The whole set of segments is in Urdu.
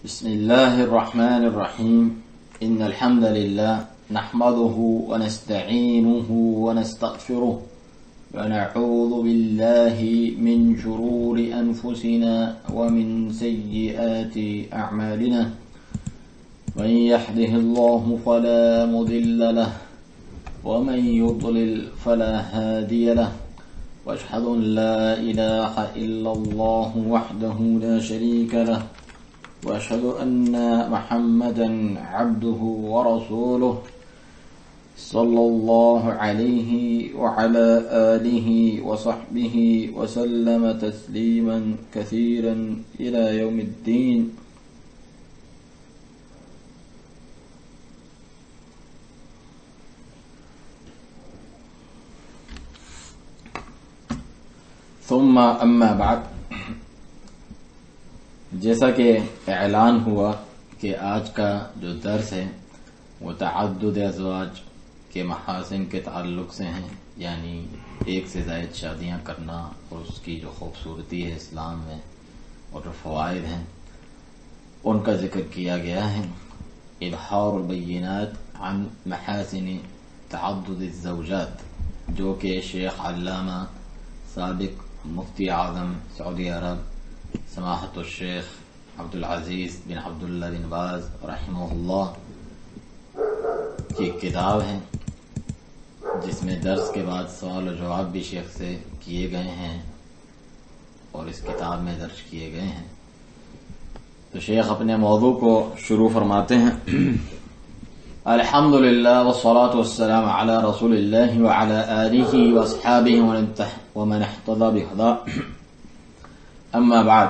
بسم الله الرحمن الرحيم إن الحمد لله نحمده ونستعينه ونستغفره ونعوذ بالله من شرور أنفسنا ومن سيئات أعمالنا من يهده الله فلا مضل له ومن يضلل فلا هادي له وأشهد أن لا إله إلا الله وحده لا شريك له وأشهد أن محمدا عبده ورسوله صلى الله عليه وعلى آله وصحبه وسلم تسليما كثيرا إلى يوم الدين. ثم أما بعد، جیسا کہ اعلان ہوا کہ آج کا جو درس ہے وہ تعدد ازواج کے محاسن کے تعلق سے ہیں، یعنی ایک سے زائد شادیاں کرنا اور اس کی جو خوبصورتی ہے اسلام میں اور جو فوائد ہیں ان کا ذکر کیا گیا ہے. اظہار البینات عن محاسن تعدد الزوجات، جو کہ شیخ علامہ سابق مفتی اعظم سعودی عرب سماحت الشیخ عبدالعزیز بن عبداللہ بن باز رحمہ اللہ کی کتاب ہے، جس میں درس کے بعد سوال و جواب بھی شیخ سے کیے گئے ہیں اور اس کتاب میں درج کیے گئے ہیں. تو شیخ اپنے موضوع کو شروع فرماتے ہیں: الحمدللہ والصلاة والسلام علی رسول اللہ وعلی آلہ واصحابہ ومن اہتدی بہدیہ. اما بعد،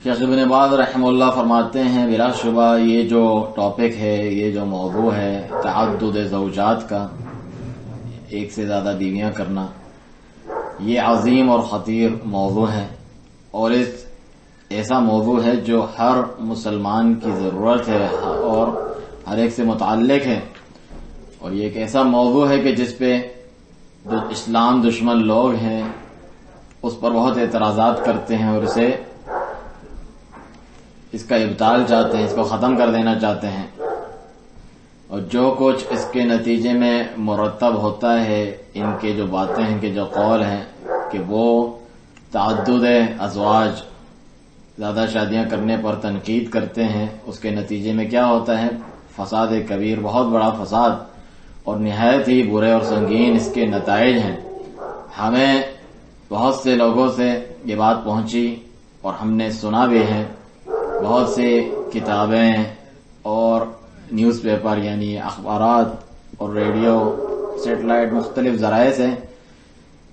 شیخ ابن باز رحمہ اللہ فرماتے ہیں بلا شبہ یہ جو ٹاپک ہے، یہ جو موضوع ہے تعدد زوجات کا، ایک سے زیادہ بیویاں کرنا، یہ عظیم اور خطیر موضوع ہے اور ایسا موضوع ہے جو ہر مسلمان کی ضرورت ہے اور ہر ایک سے متعلق ہے. اور یہ ایک ایسا موضوع ہے کہ جس پہ جو اسلام دشمن لوگ ہیں اس پر بہت اعتراضات کرتے ہیں اور اس کا ابطال چاہتے ہیں، اس کو ختم کر دینا چاہتے ہیں. اور جو کچھ اس کے نتیجے میں مرتب ہوتا ہے، ان کے جو باتیں ہیں، ان کے جو قول ہیں کہ وہ تعدد ازواج، زیادہ شادیاں کرنے پر تنقید کرتے ہیں، اس کے نتیجے میں کیا ہوتا ہے؟ فساد کبیر، بہت بڑا فساد اور نہایت ہی برے اور سنگین اس کے نتائج ہیں. ہمیں بہت سے لوگوں سے یہ بات پہنچی اور ہم نے سنا بھی ہے، بہت سی کتابیں اور نیوز پیپر یعنی اخبارات اور ریڈیو، سیٹلائٹ، مختلف ذرائع سے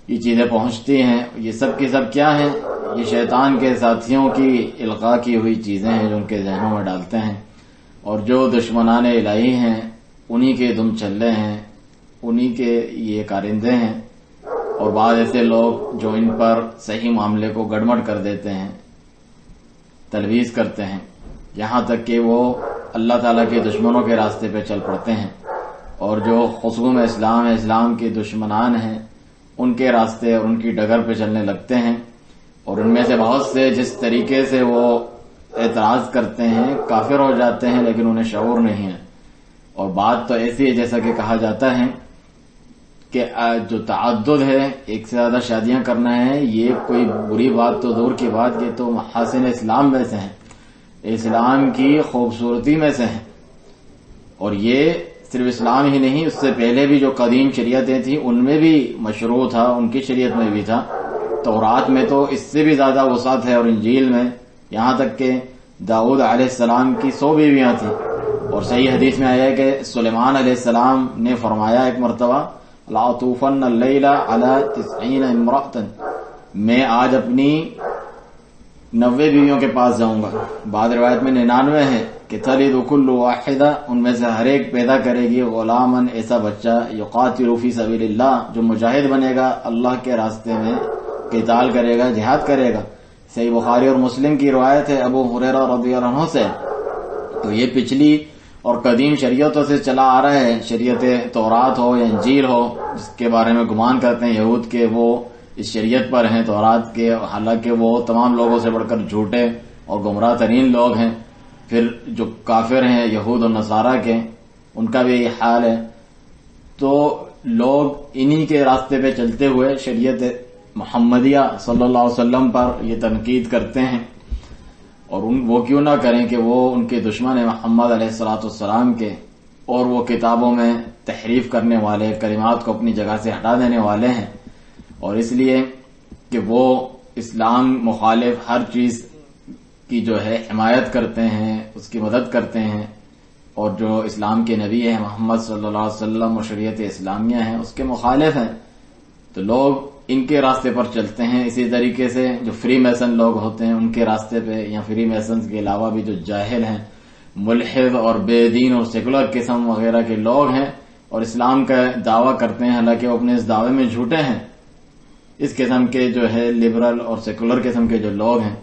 یہ چیزیں پہنچتی ہیں. یہ سب کی سب کیا ہیں؟ یہ شیطان کے ساتھیوں کی القاء کی ہوئی چیزیں ہیں جو ان کے ذہنوں میں ڈالتے ہیں، اور جو دشمنان الہی ہیں انہی کے دم چلے ہیں، انہی کے یہ کارندے ہیں. اور بعض ایسے لوگ جو ان پر صحیح معاملے کو گڑبڑ کر دیتے ہیں، تلویز کرتے ہیں، یہاں تک کہ وہ اللہ تعالیٰ کے دشمنوں کے راستے پہ چل پڑتے ہیں، اور جو خصوم اسلام ہے، اسلام کے دشمنان ہیں، ان کے راستے اور ان کی ڈگر پہ چلنے لگتے ہیں. اور ان میں سے بہت سے جس طریقے سے وہ اعتراض کرتے ہیں کافر ہو جاتے ہیں، لیکن انہیں شعور نہیں ہے. اور بات تو ایسی ہے جیسا کہ کہا جاتا ہے کہ جو تعدد ہے، ایک سے زیادہ شادیاں کرنا ہے، یہ کوئی بری بات تو دور کی بات، یہ تو محاسن اسلام میں سے ہیں، اسلام کی خوبصورتی میں سے ہیں. اور یہ صرف اسلام ہی نہیں، اس سے پہلے بھی جو قدیم شریعتیں تھیں ان میں بھی مشروع تھا، ان کی شریعت میں بھی تھا. تورات میں تو اس سے بھی زیادہ وسعت ہے، اور انجیل میں یہاں تک کہ داؤد علیہ السلام کی 100 بیویاں تھیں. اور صحیح حدیث میں آیا ہے کہ سلیمان علیہ السلام نے فرمایا ایک مرتبہ، لَأَطُوفَنَّ اللَّيْلَ عَلَى 90 امْرَأَةً، میں آج اپنی 90 بیویوں کے پاس جاؤں گا. بعض روایت میں 99 ہے کہ تَلِدُ كُلُّ وَاحِدَةٍ، ان میں سے ہر ایک پیدا کرے گی غلاماً، ایسا بچہ، يُقَاتِلُ فِي سَبِيلِ اللَّهِ، جو مجاہد بنے گا، اللہ کے راستے میں قتال کرے گا، جہاد کرے گا. صحیح بخاری اور مسلم کی روایت ہے ابو ہریرہ رضی اللہ عنہ سے. تو یہ پچھلی اور قدیم شریعتوں سے چلا آ رہا ہے. شریعت تورات ہو یا انجیل ہو، جس کے بارے میں گمان کرتے ہیں یہود کے وہ اس شریعت پر ہیں تورات کے، حالانکہ وہ تمام لوگوں سے بڑھ کر جھوٹے اور گمراہ ترین لوگ ہیں. پھر جو کافر ہیں یہود اور نصارہ کے، ان کا بھی یہی حال ہے. تو لوگ انہی کے راستے پہ چلتے ہوئے شریعت محمدیہ صلی اللہ علیہ وسلم پر یہ تنقید کرتے ہیں. اور وہ کیوں نہ کریں کہ وہ ان کے دشمن ہیں محمد علیہ الصلوۃ والسلام کے، اور وہ کتابوں میں تحریف کرنے والے، کلمات کو اپنی جگہ سے ہٹا دینے والے ہیں. اور اس لیے کہ وہ اسلام مخالف ہر چیز کی جو ہے حمایت کرتے ہیں، اس کی مدد کرتے ہیں، اور جو اسلام کے نبی ہیں محمد صلی اللہ علیہ وسلم اور شریعت اسلامیہ ہیں اس کے مخالف ہیں. تو لوگ ان کے راستے پر چلتے ہیں. اسی طریقے سے جو فری میسن لوگ ہوتے ہیں ان کے راستے پہ، یا فری میسنز کے علاوہ بھی جو جاہل ہیں، ملحد اور بے دین اور سیکولر قسم وغیرہ کے لوگ ہیں اور اسلام کا دعویٰ کرتے ہیں، حالانکہ وہ اپنے اس دعوے میں جھوٹے ہیں. اس قسم کے جو ہے لبرل اور سیکولر قسم کے جو لوگ ہیں،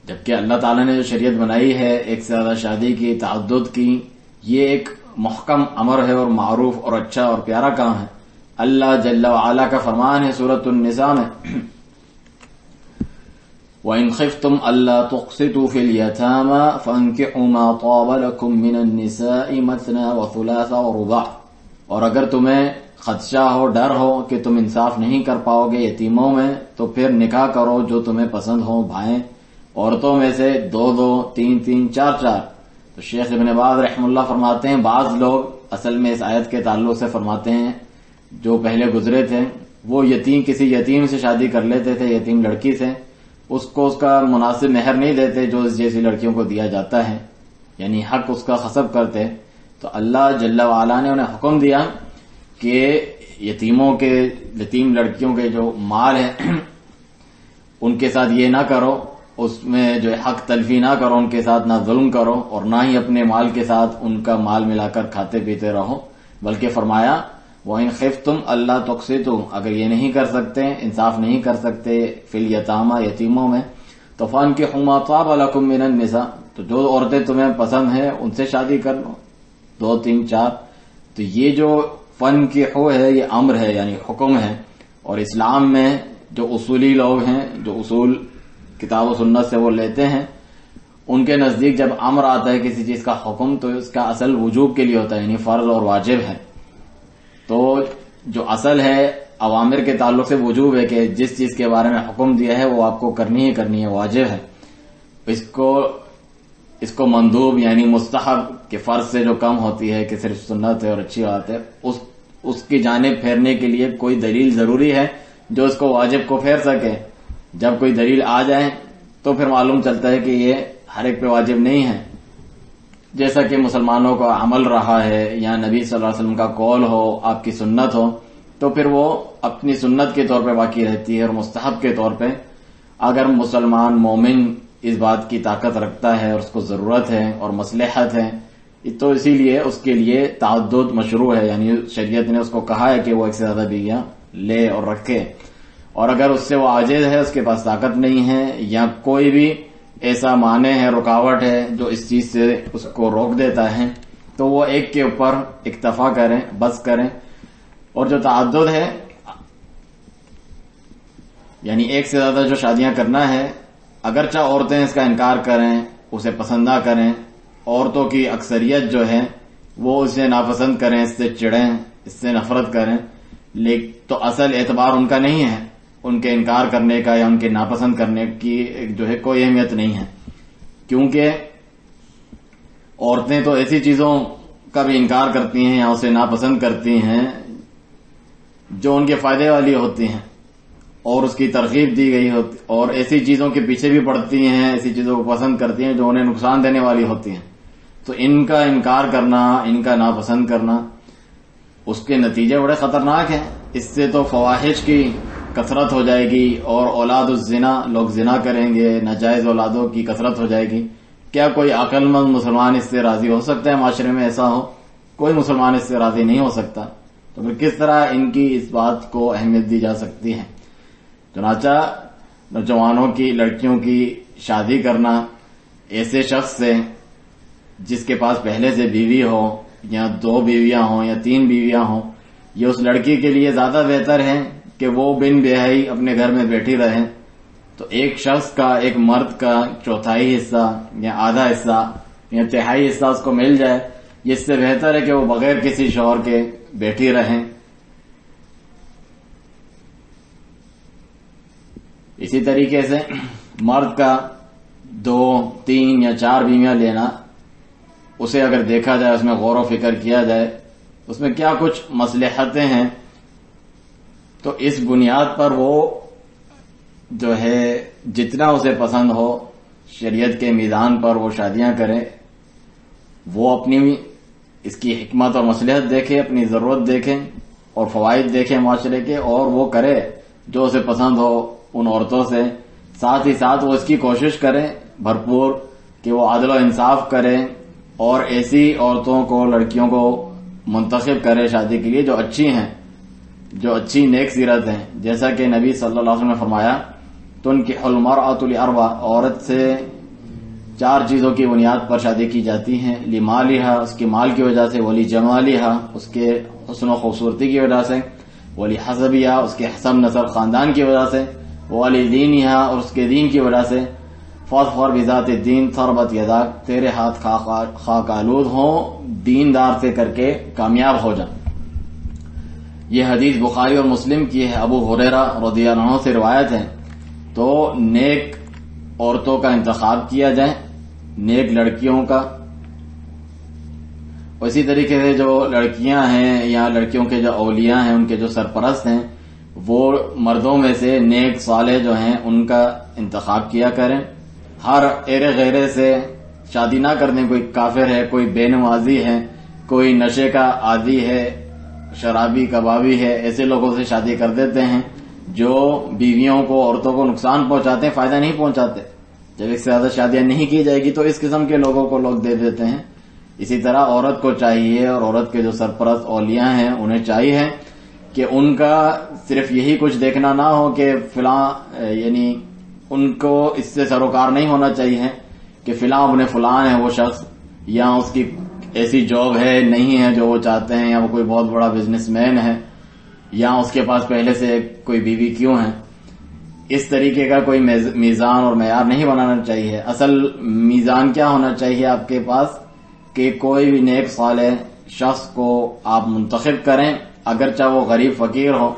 جبکہ اللہ تعالیٰ نے جو شریعت بنائی ہے ایک سے زیادہ شادی کی، تعدد کی، یہ ایک محکم امر ہے اور معروف اور اچھا اور پیارا کام ہے. اللہ جل وعلا کا فرمان ہے سورۃ النساء میں، وَإِنْ خِفْتُمْ أَلَّا تُقْسِطُوا فِي الْيَتَامَى فَانكِحُوا مَا طَابَ لَكُم مِّنَ النِّسَاءِ مَثْنَىٰ وَثُلَاثَ وَرُبَاعَ. اور اگر تمہیں خدشہ ہو، ڈر ہو کہ تم انصاف نہیں کر پاؤ گے یتیموں میں، تو پھر نکاح کرو جو تمہیں پسند ہو بھائیں عورتوں میں سے، 2 3 4. تو شیخ ابن باز رحم اللہ فرماتے ہیں بعض لوگ اصل میں اس آیت کے تعلق سے فرماتے ہیں جو پہلے گزرے تھے وہ کسی یتیم سے شادی کر لیتے تھے، یتیم لڑکی سے، اس کو اس کا مناسب مہر نہیں دیتے جو اس جیسی لڑکیوں کو دیا جاتا ہے، یعنی حق اس کا غصب کرتے. تو اللہ جل وعلا نے انہیں حکم دیا کہ یتیم لڑکیوں کے جو مال ہے ان کے ساتھ یہ نہ کرو، اس میں جو حق تلفی نہ کرو، ان کے ساتھ نہ ظلم کرو، اور نہ ہی اپنے مال کے ساتھ ان کا مال ملا کر کھاتے پیتے رہو. بلکہ فرمایا وَإِنْ خِفْتُمْ أَلَّا تُقْسِطُوا، اگر یہ نہیں کر سکتے، انصاف نہیں کر سکتے فی الیتامى یتیموں میں، تو فَانكِحُوا مَا طَابَ لَكُم مِّنَ النِّسَاء، تو جو عورتیں تمہیں پسند ہیں ان سے شادی کر لو، 2 3 4. تو یہ جو فَانكِحُوا ہے یہ امر ہے، یعنی حکم ہے. اور اسلام میں جو اصولی لوگ ہیں، جو اصول کتاب و سنت سے وہ لیتے ہیں، ان کے نزدیک جب امر آتا ہے کسی چیز کا حکم تو اس کا اصل وجوب کے لیے ہوتا ہے، یعنی فرض اور واجب ہے. تو جو اصل ہے اوامر کے تعلق سے وجوب ہے کہ جس چیز کے بارے میں حکم دیا ہے وہ آپ کو کرنی ہی کرنی ہے، واجب ہے. اس کو مندوب یعنی مستحب کے فرض سے جو کم ہوتی ہے کہ صرف سنت ہے اور اچھی بات ہے، اس کی جانب پھیرنے کے لیے کوئی دلیل ضروری ہے جو اس کو واجب کو پھیر سکے. جب کوئی دلیل آ جائے تو پھر معلوم چلتا ہے کہ یہ ہر ایک پہ واجب نہیں ہے. جیسا کہ مسلمانوں کا عمل رہا ہے یا نبی صلی اللہ علیہ وسلم کا قول ہو، آپ کی سنت ہو، تو پھر وہ اپنی سنت کے طور پہ باقی رہتی ہے. اور مستحب کے طور پہ اگر مسلمان مومن اس بات کی طاقت رکھتا ہے اور اس کو ضرورت ہے اور مصلحت ہے تو اسی لیے اس کے لیے تعدد مشروع ہے، یعنی شریعت نے اس کو کہا ہے کہ وہ ایک سے زیادہ بیویاں لے اور رکھے. اور اگر اس سے وہ عاجز ہے، اس کے پاس طاقت نہیں ہے، یا کوئی بھی ایسا مانع ہے، رکاوٹ ہے جو اس چیز سے اس کو روک دیتا ہے، تو وہ ایک کے اوپر اکتفا کریں، بس کریں. اور جو تعدد ہے یعنی ایک سے زیادہ جو شادیاں کرنا ہے، اگرچہ عورتیں اس کا انکار کریں، اسے پسند نہ کریں، عورتوں کی اکثریت جو ہے وہ اسے ناپسند کریں، اس سے چڑھیں، اس سے نفرت کریں، لیکن تو اصل اعتبار ان کا نہیں ہے، ان کے انکار کرنے کا یا ان کے ناپسند کرنے کی جو ہے کوئی اہمیت نہیں ہے. کیونکہ عورتیں تو ایسی چیزوں کا بھی انکار کرتی ہیں یا اسے ناپسند کرتی ہیں جو ان کے فائدے والی ہوتی ہیں اور اس کی ترغیب دی گئی ہوتی، اور ایسی چیزوں کے پیچھے بھی پڑتی ہیں، ایسی چیزوں کو پسند کرتی ہیں جو انہیں نقصان دینے والی ہوتی ہیں. تو ان کا انکار کرنا، ان کا ناپسند کرنا، اس کے نتیجے بڑے خطرناک ہیں. اس سے تو فواحش کی کثرت ہو جائے گی اور اولاد الزنا، لوگ زنا کریں گے، ناجائز اولادوں کی کثرت ہو جائے گی. کیا کوئی عقل مند مسلمان اس سے راضی ہو سکتا ہے؟ معاشرے میں ایسا ہو، کوئی مسلمان اس سے راضی نہیں ہو سکتا. تو پھر کس طرح ان کی اس بات کو اہمیت دی جا سکتی ہے؟ چنانچہ نوجوانوں کی، لڑکیوں کی شادی کرنا ایسے شخص سے جس کے پاس پہلے سے بیوی ہو یا 2 بیویاں ہوں یا 3 بیویاں ہوں، یہ اس لڑکی کے لیے زیادہ بہتر ہے کہ وہ بن بیاہی اپنے گھر میں بیٹھی رہیں تو ایک شخص کا، ایک مرد کا چوتھائی حصہ یا آدھا حصہ یا تہائی حصہ اس کو مل جائے، اس سے بہتر ہے کہ وہ بغیر کسی شوہر کے بیٹھی رہیں۔ اسی طریقے سے مرد کا 2، 3 یا 4 بیویاں لینا، اسے اگر دیکھا جائے، اس میں غور و فکر کیا جائے، اس میں کیا کچھ مصلحتیں ہیں، تو اس بنیاد پر وہ جو ہے جتنا اسے پسند ہو شریعت کے میزان پر وہ شادیاں کرے، وہ اپنی اس کی حکمت اور مصلحت دیکھے، اپنی ضرورت دیکھیں اور فوائد دیکھیں معاشرے کے، اور وہ کرے جو اسے پسند ہو ان عورتوں سے۔ ساتھ ہی ساتھ وہ اس کی کوشش کرے بھرپور کہ وہ عدل و انصاف کرے اور ایسی عورتوں کو، لڑکیوں کو منتخب کرے شادی کے لیے جو اچھی ہیں، جو اچھی نیک سیرت ہیں، جیسا کہ نبی صلی اللہ علیہ وسلم نے فرمایا تنکح المرأة لأربع، عورت سے 4 چیزوں کی بنیاد پر شادی کی جاتی ہیں، لمالہا، اس کے مال کی وجہ سے، ولجمالہا، اس کے حسن و خوبصورتی کی وجہ سے، ولحسبہا، اس کے حسب نسب خاندان کی وجہ سے، ولدینہا، اور اس کے دین کی وجہ سے، فاظفر بذات الدین تربت یداک، تیرے ہاتھ خاک آلود ہوں، دیندار سے کر کے کامیاب ہو جا۔ یہ حدیث بخاری اور مسلم کی ہے، ابو ہریرہ رضی اللہ عنہ سے روایت ہے۔ تو نیک عورتوں کا انتخاب کیا جائے، نیک لڑکیوں کا۔ اسی طریقے سے جو لڑکیاں ہیں یا لڑکیوں کے جو اولیاء ہیں، ان کے جو سرپرست ہیں، وہ مردوں میں سے نیک صالح جو ہیں ان کا انتخاب کیا کریں۔ ہر ایرے غیرے سے شادی نہ کر دیں، کوئی کافر ہے، کوئی بے نمازی ہے، کوئی نشے کا عادی ہے، شرابی کبابی ہے، ایسے لوگوں سے شادی کر دیتے ہیں جو بیویوں کو، عورتوں کو نقصان پہنچاتے ہیں، فائدہ نہیں پہنچاتے۔ جب ایک سے زیادہ شادیاں نہیں کی جائے گی تو اس قسم کے لوگوں کو لوگ دے دیتے ہیں۔ اسی طرح عورت کو چاہیے، اور عورت کے جو سرپرست اولیاء ہیں انہیں چاہیے کہ ان کا صرف یہی کچھ دیکھنا نہ ہو کہ فلاں، یعنی ان کو اس سے سروکار نہیں ہونا چاہیے کہ فلاں ابن فلان ہے وہ شخص، یا اس کی ایسی جاب ہے نہیں ہے جو وہ چاہتے ہیں، یا وہ کوئی بہت بڑا بزنس مین ہے، یا اس کے پاس پہلے سے کوئی بیوی کیوں ہے۔ اس طریقے کا کوئی میزان اور معیار نہیں بنانا چاہیے۔ اصل میزان کیا ہونا چاہیے آپ کے پاس کہ کوئی بھی نیک صالح شخص کو آپ منتخب کریں، اگرچہ وہ غریب فقیر ہو،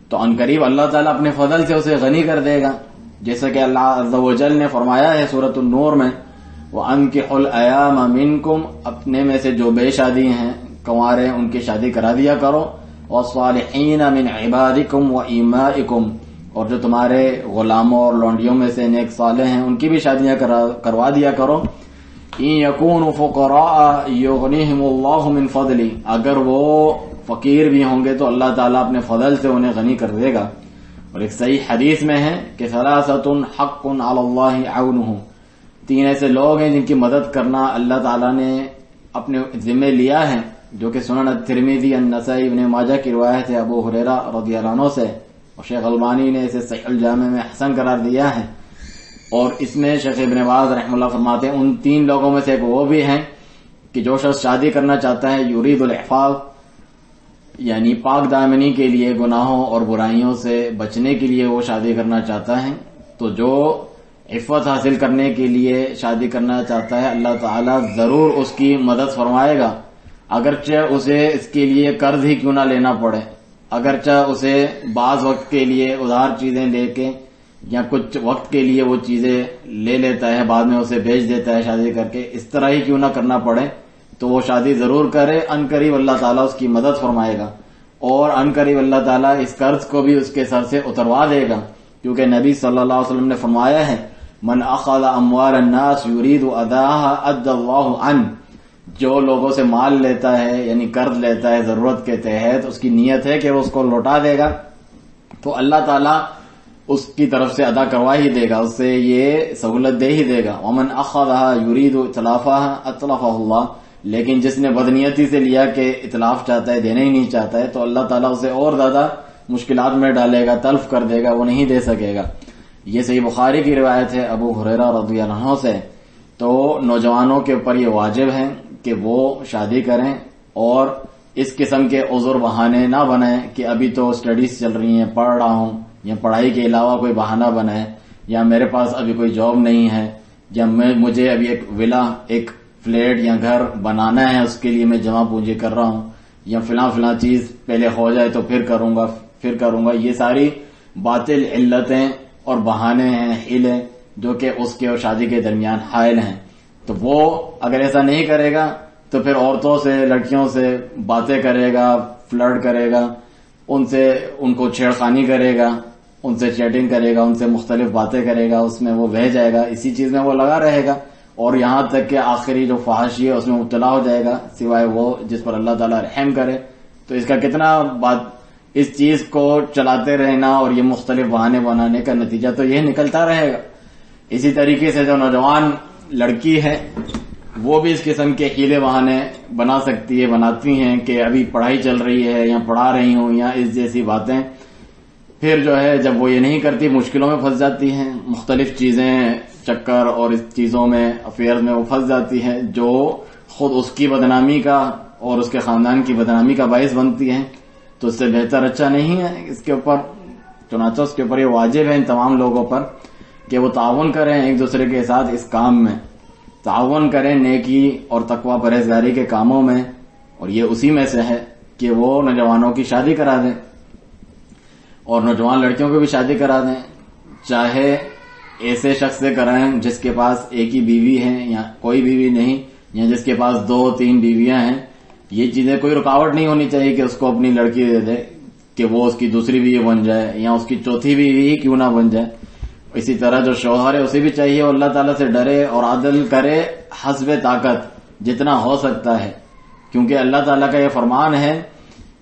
تو عنقریب اللہ تعالیٰ اپنے فضل سے اسے غنی کر دے گا، جیسا کہ اللہ عز و جل نے فرمایا ہے سورۃ النور میں، وَأَنكِحُوا الْأَيَامَ مِنكُمْ، اپنے میں سے جو بے شادی ہیں، کنوارے، ان کی شادی کرا دیا کرو، وَالصَّالِحِينَ مِنْ عِبَادِكُمْ وَإِمَائِكُمْ، اور جو تمہارے غلاموں اور لونڈیوں میں سے نیک صالح ہیں ان کی بھی شادیاں کروا دیا کرو۔ إِن يَكُونُوا فُقَرَاءَ يُغْنِهِمُ اللَّهُ مِنْ فَضْلِهِ، اگر وہ فقیر بھی ہوں گے تو اللہ تعالیٰ اپنے فضل سے انہیں غنی کر دے گا۔ اور ایک صحیح حدیث میں ہے کہ ثلاثة حق على الله عونهم، 3 ایسے لوگ ہیں جن کی مدد کرنا اللہ تعالیٰ نے اپنے ذمہ لیا ہے، جو کہ سنن الترمذی، النسائی، ابن ماجہ کی روایت ہے ابو ہریرہ رضی اللہ عنہ سے، اور شیخ البانی نے اسے صحیح الجامع میں حسن قرار دیا ہے۔ اور اس میں شیخ ابن باز رحمہ اللہ فرماتے ہیں ان 3 لوگوں میں سے ایک وہ بھی ہیں کہ جو شخص شادی کرنا چاہتا ہے یرید العفاف، یعنی پاک دامنی کے لیے، گناہوں اور برائیوں سے بچنے کے لیے وہ شادی کرنا چاہتا ہے، تو جو عفت حاصل کرنے کے لیے شادی کرنا چاہتا ہے اللہ تعالیٰ ضرور اس کی مدد فرمائے گا، اگرچہ اسے اس کے لیے قرض ہی کیوں نہ لینا پڑے، اگرچہ اسے بعض وقت کے لیے ادھار چیزیں لے کے یا کچھ وقت کے لیے وہ چیزیں لے لیتا ہے، بعد میں اسے بیچ دیتا ہے شادی کر کے، اس طرح ہی کیوں نہ کرنا پڑے تو وہ شادی ضرور کرے، عنقریب اللہ تعالیٰ اس کی مدد فرمائے گا، اور عنقریب اللہ تعالیٰ اس قرض کو بھی اس کے سر سے اتروا دے گا، کیونکہ نبی صلی اللہ علیہ وسلم نے فرمایا ہے من اخذ اموال الناس يريد اداها ادى الله عنه، جو لوگوں سے مال لیتا ہے یعنی قرض لیتا ہے ضرورت کے تحت، اس کی نیت ہے کہ وہ اس کو لوٹا دے گا، تو اللہ تعالیٰ اس کی طرف سے ادا کروا ہی دے گا، اس سے یہ سہولت دے ہی دے گا۔ ومن اخذها يريد اتلافها اتلفه الله، لیکن جس نے بدنیتی سے لیا کہ اتلاف چاہتا ہے، دینا ہی نہیں چاہتا ہے، تو اللہ تعالیٰ اسے اور زیادہ مشکلات میں ڈالے گا، تلف کر دے گا، وہ نہیں دے سکے گا۔ یہ صحیح بخاری کی روایت ہے ابو ہریرہ رضی اللہ عنہ سے۔ تو نوجوانوں کے اوپر یہ واجب ہے کہ وہ شادی کریں، اور اس قسم کے عذر بہانے نہ بنائیں کہ ابھی تو اسٹڈیز چل رہی ہیں، پڑھ رہا ہوں، یا پڑھائی کے علاوہ کوئی بہانہ بنائے، یا میرے پاس ابھی کوئی جاب نہیں ہے، یا مجھے ابھی ایک ولا، ایک فلیٹ یا گھر بنانا ہے، اس کے لیے میں جمع پونجی کر رہا ہوں، یا فلاں چیز پہلے ہو جائے تو پھر کروں گا، یہ ساری باطل علتیں اور بہانے ہیں، حیلیں جو کہ اس کے اور شادی کے درمیان حائل ہیں. تو وہ اگر ایسا نہیں کرے گا تو پھر عورتوں سے، لڑکیوں سے باتیں کرے گا، فلرٹ کرے گا، ان کو چھیڑخانی کرے گا، ان سے چیٹنگ کرے گا، ان سے مختلف باتیں کرے گا، اس میں وہ بہہ جائے گا، اسی چیز میں وہ لگا رہے گا، اور یہاں تک کہ آخری جو فحاشی ہے اس میں مبتلا ہو جائے گا، سوائے وہ جس پر اللہ تعالیٰ رحم کرے. تو اس کا کتنا اس چیز کو چلاتے رہنا اور یہ مختلف بہانے بنانے کا نتیجہ تو یہ نکلتا رہے گا. اسی طریقے سے جو نوجوان لڑکی ہے وہ بھی اس قسم کے حیلے بہانے بناتی ہیں کہ ابھی پڑھائی چل رہی ہے یا پڑھا رہی ہوں یا اس جیسی باتیں. پھر جو ہے جب وہ یہ نہیں کرتی مشکلوں میں پھنس جاتی ہیں، مختلف چیزیں، چکر اور اس چیزوں میں، افیئر میں وہ پھنس جاتی ہے جو خود اس کی بدنامی کا اور اس کے خاندان کی بدنامی کا باعث بنتی ہیں. تو اس سے بہتر اچھا نہیں ہے اس کے اوپر. چنانچہ اس کے اوپر یہ واجب ہے ان تمام لوگوں پر کہ وہ تعاون کریں ایک دوسرے کے ساتھ، اس کام میں تعاون کریں، نیکی اور تقوی پرہیزگاری کے کاموں میں. اور یہ اسی میں سے ہے کہ وہ نوجوانوں کی شادی کرا دیں اور نوجوان لڑکیوں کو بھی شادی کرا دیں، چاہے ایسے شخص سے کرائیں جس کے پاس ایک ہی بیوی ہے یا کوئی بیوی نہیں، یا جس کے پاس 2-3 بیویاں ہیں. یہ چیزیں کوئی رکاوٹ نہیں ہونی چاہیے کہ اس کو اپنی لڑکی دے دے کہ وہ اس کی دوسری بیوی بن جائے یا اس کی چوتھی بیوی ہی کیوں نہ بن جائے. اسی طرح جو شوہر ہے اسے بھی چاہیے وہ اللہ تعالیٰ سے ڈرے اور عدل کرے حسب طاقت جتنا ہو سکتا ہے، کیونکہ اللہ تعالیٰ کا یہ فرمان ہے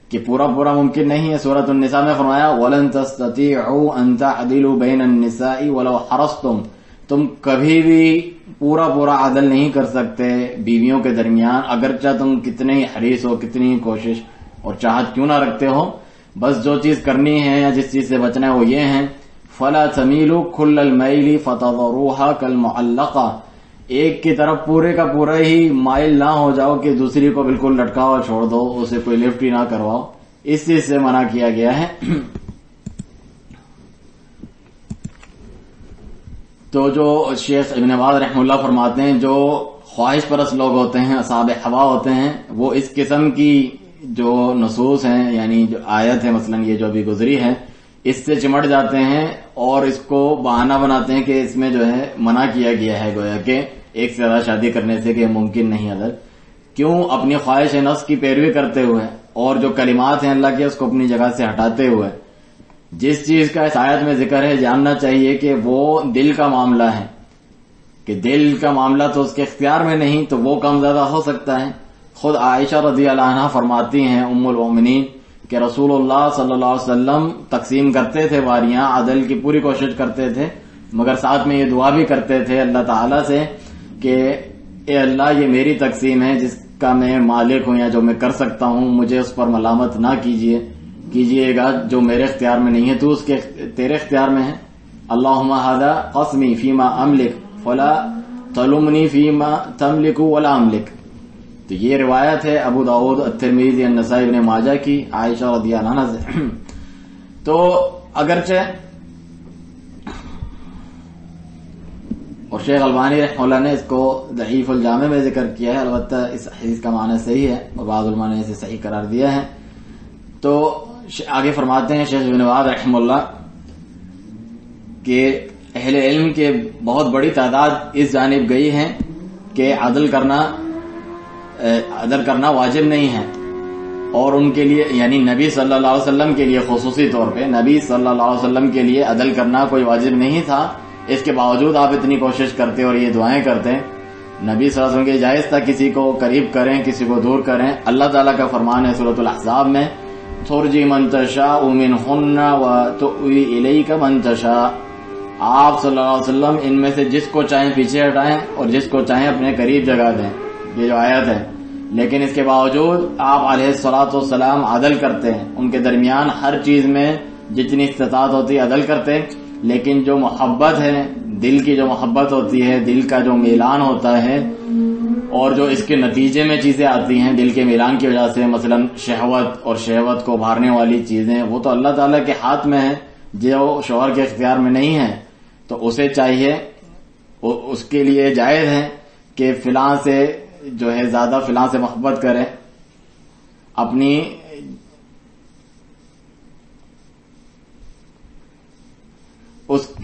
کہ پورا ممکن نہیں ہے. سورۃ النساء میں فرمایا وَلَن تَسْتَطِيعُوا أَن تَعْدِلُوا بَيْنَ النِّسَاءِ وَلَوْ حَرَصْتُمْ، تم کبھی بھی پورا عدل نہیں کر سکتے بیویوں کے درمیان، اگرچہ تم کتنے ہی حریص ہو، کتنی ہی کوشش اور چاہت کیوں نہ رکھتے ہو. بس جو چیز کرنی ہے یا جس چیز سے بچنا ہے وہ یہ ہے فَلَا تَمِيلُوا كُلَّ الْمَيْلِ فَتَذَرُوهَا كَالْمُعَلَّقَةِ، ایک کی طرف پورے کا پورا ہی مائل نہ ہو جاؤ کہ دوسری کو بالکل لٹکاؤ اور چھوڑ دو، اسے کوئی لفٹ ہی نہ کرواؤ. اس چیز سے منع کیا گیا ہے. تو جو شیخ ابن باز رحمہ اللہ فرماتے ہیں جو خواہش پرست لوگ ہوتے ہیں، اصحاب ہوا ہوتے ہیں، وہ اس قسم کی جو نصوص ہیں، یعنی جو آیت ہے مثلا یہ جو ابھی گزری ہے، اس سے چمٹ جاتے ہیں اور اس کو بہانہ بناتے ہیں کہ اس میں جو ہے منع کیا گیا ہے، گویا کہ ایک سے زیادہ شادی کرنے سے کہ ممکن نہیں عدل. کیوں؟ اپنی خواہش نفس کی پیروی کرتے ہوئے اور جو کلمات ہیں اللہ کے اس کو اپنی جگہ سے ہٹاتے ہوئے. جس چیز کا اس آیت میں ذکر ہے جاننا چاہیے کہ وہ دل کا معاملہ ہے، کہ دل کا معاملہ تو اس کے اختیار میں نہیں، تو وہ کم زیادہ ہو سکتا ہے. خود عائشہ رضی اللہ عنہا فرماتی ہیں ام المؤمنین کہ رسول اللہ صلی اللہ علیہ وسلم تقسیم کرتے تھے واریاں، عدل کی پوری کوشش کرتے تھے، مگر ساتھ میں یہ دعا بھی کرتے تھے اللہ تعالیٰ سے کہ اے اللہ یہ میری تقسیم ہے جس کا میں مالک ہوں یا جو میں کر سکتا ہوں، مجھے اس پر ملامت نہ کیجیے گا، جو میرے اختیار میں نہیں ہے تو اس کے تیرے اختیار میں ہے. اللہم ھذا قسمی فیما املک فلا تلمنی فیما تملک ولا املک. تو یہ روایت ہے ابو داؤد، الترمذی، النسائی، ابن ماجہ کی عائشہ رضی اللہ عنہا سے. تو اگرچہ اور شیخ البانی رحمہ اللہ نے اس کو ضعیف الجامع میں ذکر کیا ہے، البتہ اس حدیث کا معنی صحیح ہے اور بعض علماء نے اسے صحیح قرار دیا ہے. تو آگے فرماتے ہیں شیخ ابن باز رحمہ اللہ کہ اہل علم کے بہت بڑی تعداد اس جانب گئی ہے کہ عدل کرنا واجب نہیں ہے، اور ان کے لیے یعنی نبی صلی اللہ علیہ وسلم کے لیے خصوصی طور پہ نبی صلی اللہ علیہ وسلم کے لیے عدل کرنا کوئی واجب نہیں تھا. اس کے باوجود آپ اتنی کوشش کرتے اور یہ دعائیں کرتے. نبی صلی اللہ علیہ وسلم کے جائز تھا کسی کو قریب کریں، کسی کو دور کریں. اللہ تعالیٰ کا فرمان ہے سورۃ الاحزاب میں ترجی من تشاء منہن وتؤوی الیک من تشاء، آپ صلی اللہ علیہ وسلم ان میں سے جس کو چاہیں پیچھے ہٹائیں اور جس کو چاہیں اپنے قریب جگہ دیں. یہ جو آیت ہے، لیکن اس کے باوجود آپ علیہ الصلوۃ والسلام عدل کرتے ہیں، ان کے درمیان ہر چیز میں جتنی استطاعت ہوتی ہے عدل کرتے. لیکن جو محبت ہے، دل کی جو محبت ہوتی ہے، دل کا جو میلان ہوتا ہے اور جو اس کے نتیجے میں چیزیں آتی ہیں دل کے میلان کی وجہ سے، مثلا شہوت اور شہوت کو ابھارنے والی چیزیں، وہ تو اللہ تعالیٰ کے ہاتھ میں ہے. جو شوہر کے اختیار میں نہیں ہے تو اسے چاہیے، اس کے لیے جائز ہے کہ فلاں سے جو ہے زیادہ فلاں سے محبت کرے، اپنی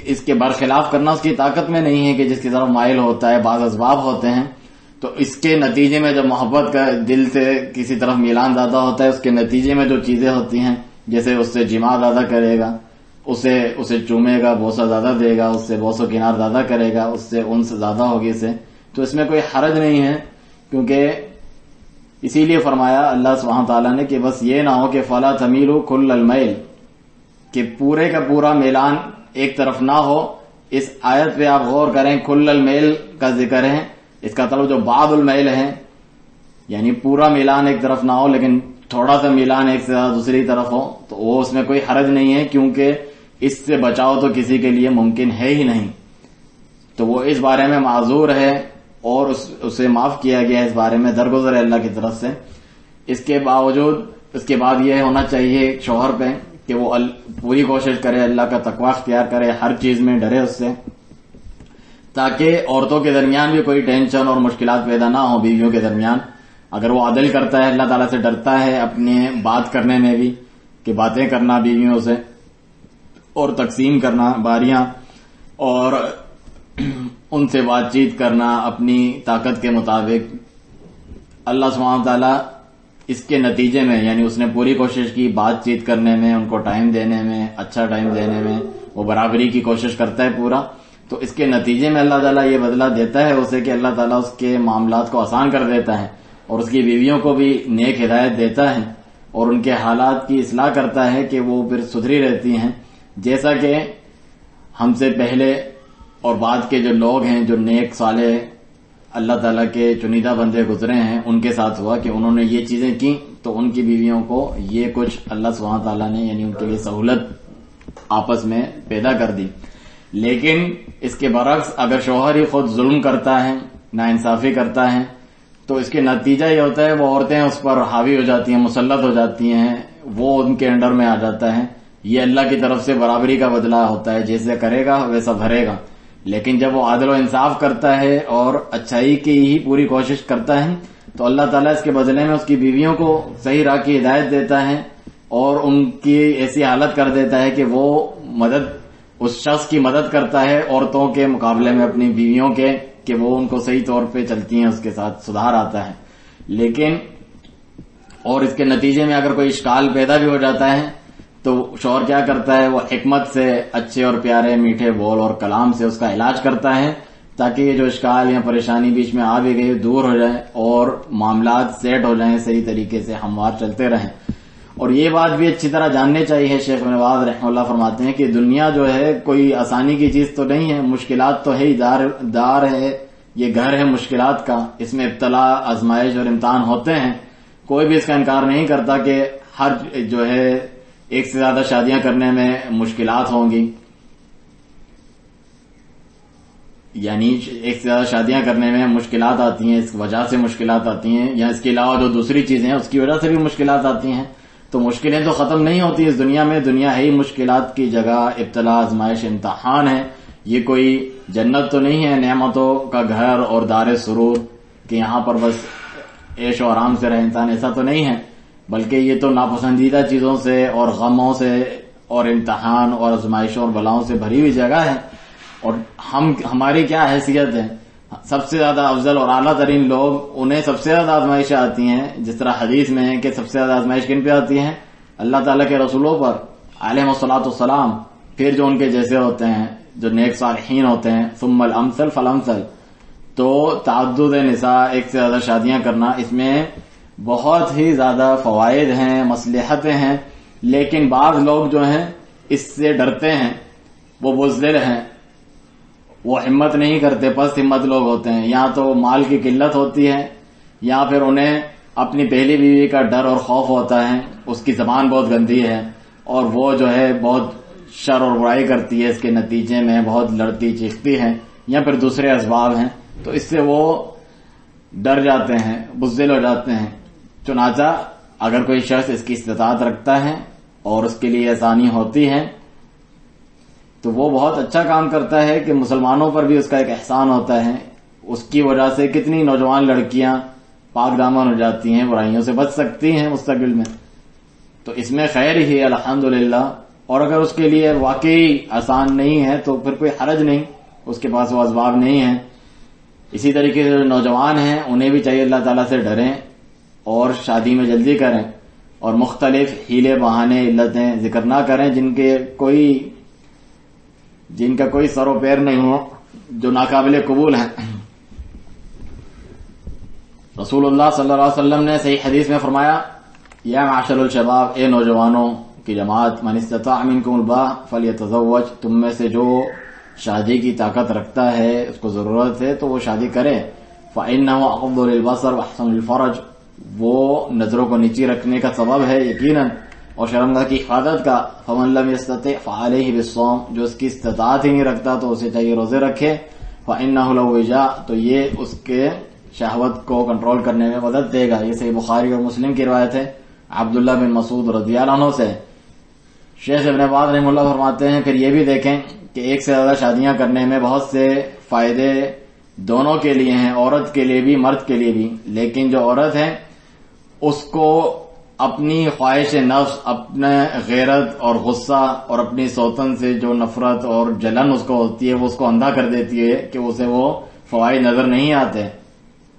اس کے برخلاف کرنا اس کی طاقت میں نہیں ہے کہ جس کی طرف مائل ہوتا ہے. بعض اسباب ہوتے ہیں تو اس کے نتیجے میں جب محبت کا دل سے کسی طرف میلان زیادہ ہوتا ہے، اس کے نتیجے میں جو چیزیں ہوتی ہیں، جیسے اس سے جماع زیادہ کرے گا، اسے چومے گا، بوسہ زیادہ دے گا، اس سے بوسہ کنار زیادہ کرے گا، اس سے انس زیادہ ہوگی اسے، تو اس میں کوئی حرج نہیں ہے. کیونکہ اسی لیے فرمایا اللہ سبحانہ تعالیٰ نے کہ بس یہ نہ ہو کہ فلا تمیلوا کل المیل، کہ پورے کا پورا میلان ایک طرف نہ ہو. اس آیت پہ آپ غور کریں، کل المیل کا ذکر ہے، اس کا طلب جو بعض المیل ہے یعنی پورا میلان ایک طرف نہ ہو لیکن تھوڑا سا میلان ایک سے زیادہ دوسری طرف ہو، تو وہ اس میں کوئی حرج نہیں ہے، کیونکہ اس سے بچاؤ تو کسی کے لیے ممکن ہے ہی نہیں. تو وہ اس بارے میں معذور ہے اور اسے معاف کیا گیا اس بارے میں، درگزر ہے اللہ کی طرف سے. اس کے باوجود اس کے بعد یہ ہونا چاہیے شوہر پہ کہ وہ پوری کوشش کرے، اللہ کا تقوی اختیار کرے، ہر چیز میں ڈرے اس سے، تاکہ عورتوں کے درمیان بھی کوئی ٹینشن اور مشکلات پیدا نہ ہو. بیویوں کے درمیان اگر وہ عدل کرتا ہے، اللہ تعالیٰ سے ڈرتا ہے اپنے بات کرنے میں بھی، کہ باتیں کرنا بیویوں سے اور تقسیم کرنا باریاں اور ان سے بات چیت کرنا اپنی طاقت کے مطابق، اللہ سبحانہ تعالیٰ اس کے نتیجے میں یعنی اس نے پوری کوشش کی بات چیت کرنے میں، ان کو ٹائم دینے میں، اچھا ٹائم دینے میں، وہ برابری کی کوشش کرتا ہے پورا، تو اس کے نتیجے میں اللہ تعالیٰ یہ بدلہ دیتا ہے اسے کہ اللہ تعالیٰ اس کے معاملات کو آسان کر دیتا ہے اور اس کی بیویوں کو بھی نیک ہدایت دیتا ہے اور ان کے حالات کی اصلاح کرتا ہے کہ وہ پھر سدھری رہتی ہیں. جیسا کہ ہم سے پہلے اور بعد کے جو لوگ ہیں جو نیک صالح اللہ تعالیٰ کے چنیدہ بندے گزرے ہیں، ان کے ساتھ ہوا کہ انہوں نے یہ چیزیں کی تو ان کی بیویوں کو یہ کچھ اللہ سبحانہ تعالیٰ نے یعنی ان کے لیے سہولت آپس میں پیدا کر دی. لیکن اس کے برعکس اگر شوہر ہی خود ظلم کرتا ہے، ناانصافی کرتا ہے، تو اس کے نتیجہ یہ ہوتا ہے وہ عورتیں اس پر حاوی ہو جاتی ہیں، مسلط ہو جاتی ہیں، وہ ان کے انڈر میں آ جاتا ہے. یہ اللہ کی طرف سے برابری کا بدلہ ہوتا ہے، جیسے کرے گا ویسا بھرے گا. لیکن جب وہ عدل و انصاف کرتا ہے اور اچھائی کی ہی پوری کوشش کرتا ہے تو اللہ تعالیٰ اس کے بدلے میں اس کی بیویوں کو صحیح راہ کی ہدایت دیتا ہے اور ان کی ایسی حالت کر دیتا ہے کہ وہ اس شخص کی مدد کرتا ہے عورتوں کے مقابلے میں اپنی بیویوں کے، کہ وہ ان کو صحیح طور پہ چلتی ہیں، اس کے ساتھ سدھار آتا ہے. لیکن اور اس کے نتیجے میں اگر کوئی اشکال پیدا بھی ہو جاتا ہے تو شوہر کیا کرتا ہے، وہ حکمت سے اچھے اور پیارے میٹھے بول اور کلام سے اس کا علاج کرتا ہے تاکہ یہ جو اشکال یا پریشانی بیچ میں آ بھی گئی دور ہو جائے اور معاملات سیٹ ہو جائیں، صحیح طریقے سے ہموار چلتے رہیں. اور یہ بات بھی اچھی طرح جاننی چاہیے، شیخ ابن باز رحمہ اللہ فرماتے ہیں کہ دنیا جو ہے کوئی آسانی کی چیز تو نہیں ہے، مشکلات تو ہے ہی، دار ہے، یہ گھر ہے مشکلات کا، اس میں ابتلا، آزمائش اور امتحان ہوتے ہیں. کوئی بھی اس کا انکار نہیں کرتا کہ ہر جو ہے ایک سے زیادہ شادیاں کرنے میں مشکلات ہوں گی، یعنی ایک سے زیادہ شادیاں کرنے میں مشکلات آتی ہیں، اس وجہ سے مشکلات آتی ہیں، یا اس کے علاوہ جو دوسری چیزیں ہیں اس کی وجہ سے بھی مشکلات آتی ہیں. تو مشکلیں تو ختم نہیں ہوتی اس دنیا میں، دنیا ہے ہی مشکلات کی جگہ، ابتلا، آزمائش، امتحان ہے. یہ کوئی جنت تو نہیں ہے، نعمتوں کا گھر اور دار سرور کہ یہاں پر بس عیش و آرام سے رہے انسان، ایسا تو نہیں ہے، بلکہ یہ تو ناپسندیدہ چیزوں سے اور غموں سے اور امتحان اور آزمائشوں اور بلاؤں سے بھری ہوئی جگہ ہے. اور ہماری کیا حیثیت ہے، سب سے زیادہ افضل اور اعلیٰ ترین لوگ، انہیں سب سے زیادہ آزمائشیں آتی ہیں، جس طرح حدیث میں ہے کہ سب سے زیادہ آزمائش کن پہ آتی ہے، اللہ تعالیٰ کے رسولوں پر علیہم الصلاۃ والسلام، پھر جو ان کے جیسے ہوتے ہیں، جو نیک صالحین ہوتے ہیں، ثم الامثل فالامثل. تو تعدد نساء، ایک سے زیادہ شادیاں کرنا، اس میں بہت ہی زیادہ فوائد ہیں، مصلحتیں ہیں، لیکن بعض لوگ جو ہیں اس سے ڈرتے ہیں، وہ بزدل ہیں، وہ ہمت نہیں کرتے، پست ہمت لوگ ہوتے ہیں. یا تو مال کی قلت ہوتی ہے، یا پھر انہیں اپنی پہلی بیوی کا ڈر اور خوف ہوتا ہے، اس کی زبان بہت گندی ہے اور وہ جو ہے بہت شر اور برائی کرتی ہے، اس کے نتیجے میں بہت لڑتی چیختی ہے، یا پھر دوسرے اسباب ہیں، تو اس سے وہ ڈر جاتے ہیں، بزدل ہو جاتے ہیں. چنانچہ اگر کوئی شخص اس کی استطاعت رکھتا ہے اور اس کے لیے آسانی ہوتی ہے تو وہ بہت اچھا کام کرتا ہے کہ مسلمانوں پر بھی اس کا ایک احسان ہوتا ہے. اس کی وجہ سے کتنی نوجوان لڑکیاں پاک دامن ہو جاتی ہیں، برائیوں سے بچ سکتی ہیں مستقبل میں. تو اس میں خیر ہی ہے الحمدللہ. اور اگر اس کے لیے واقعی آسان نہیں ہے تو پھر کوئی حرج نہیں، اس کے پاس وہ اسباب نہیں ہیں. اسی طریقے سے جو نوجوان ہیں انہیں بھی چاہیے اللہ تعالیٰ سے ڈریں اور شادی میں جلدی کریں اور مختلف ہیلے بہانے علتیں ذکر نہ کریں جن کا کوئی سر و پیر نہیں ہو، جو ناقابل قبول ہیں. رسول اللہ صلی اللہ علیہ وسلم نے صحیح حدیث میں فرمایا، یا معاشر الشباب، اے نوجوانوں کی جماعت، من استطاع منکم الباء فلیتزوج، تم میں سے جو شادی کی طاقت رکھتا ہے، اس کو ضرورت ہے تو وہ شادی کرے. فإنه اغض للبصر واحسن للفرج، وہ نظروں کو نیچی رکھنے کا سبب ہے یقیناً، اور شرمگاہ کی حفاظت کا. فمن لم يستطع فعليه بالصوم، جو اس کی استطاعت ہی نہیں رکھتا تو اسے چاہیے روزے رکھے. فإنه له وجاء، تو یہ اس کے شہوت کو کنٹرول کرنے میں مدد دے گا. یہ صحیح بخاری اور مسلم کی روایت ہے عبداللہ بن مسعود رضی اللہ عنہ سے. شیخ ابن باز رحمہ اللہ فرماتے ہیں، پھر یہ بھی دیکھیں کہ ایک سے زیادہ شادیاں کرنے میں بہت سے فائدے دونوں کے لیے ہیں، عورت کے لیے بھی مرد کے لیے بھی. لیکن جو عورت ہے اس کو اپنی خواہش نفس، اپنے غیرت اور غصہ اور اپنی سوتن سے جو نفرت اور جلن اس کو ہوتی ہے، وہ اس کو اندھا کر دیتی ہے کہ اسے وہ فوائد نظر نہیں آتے.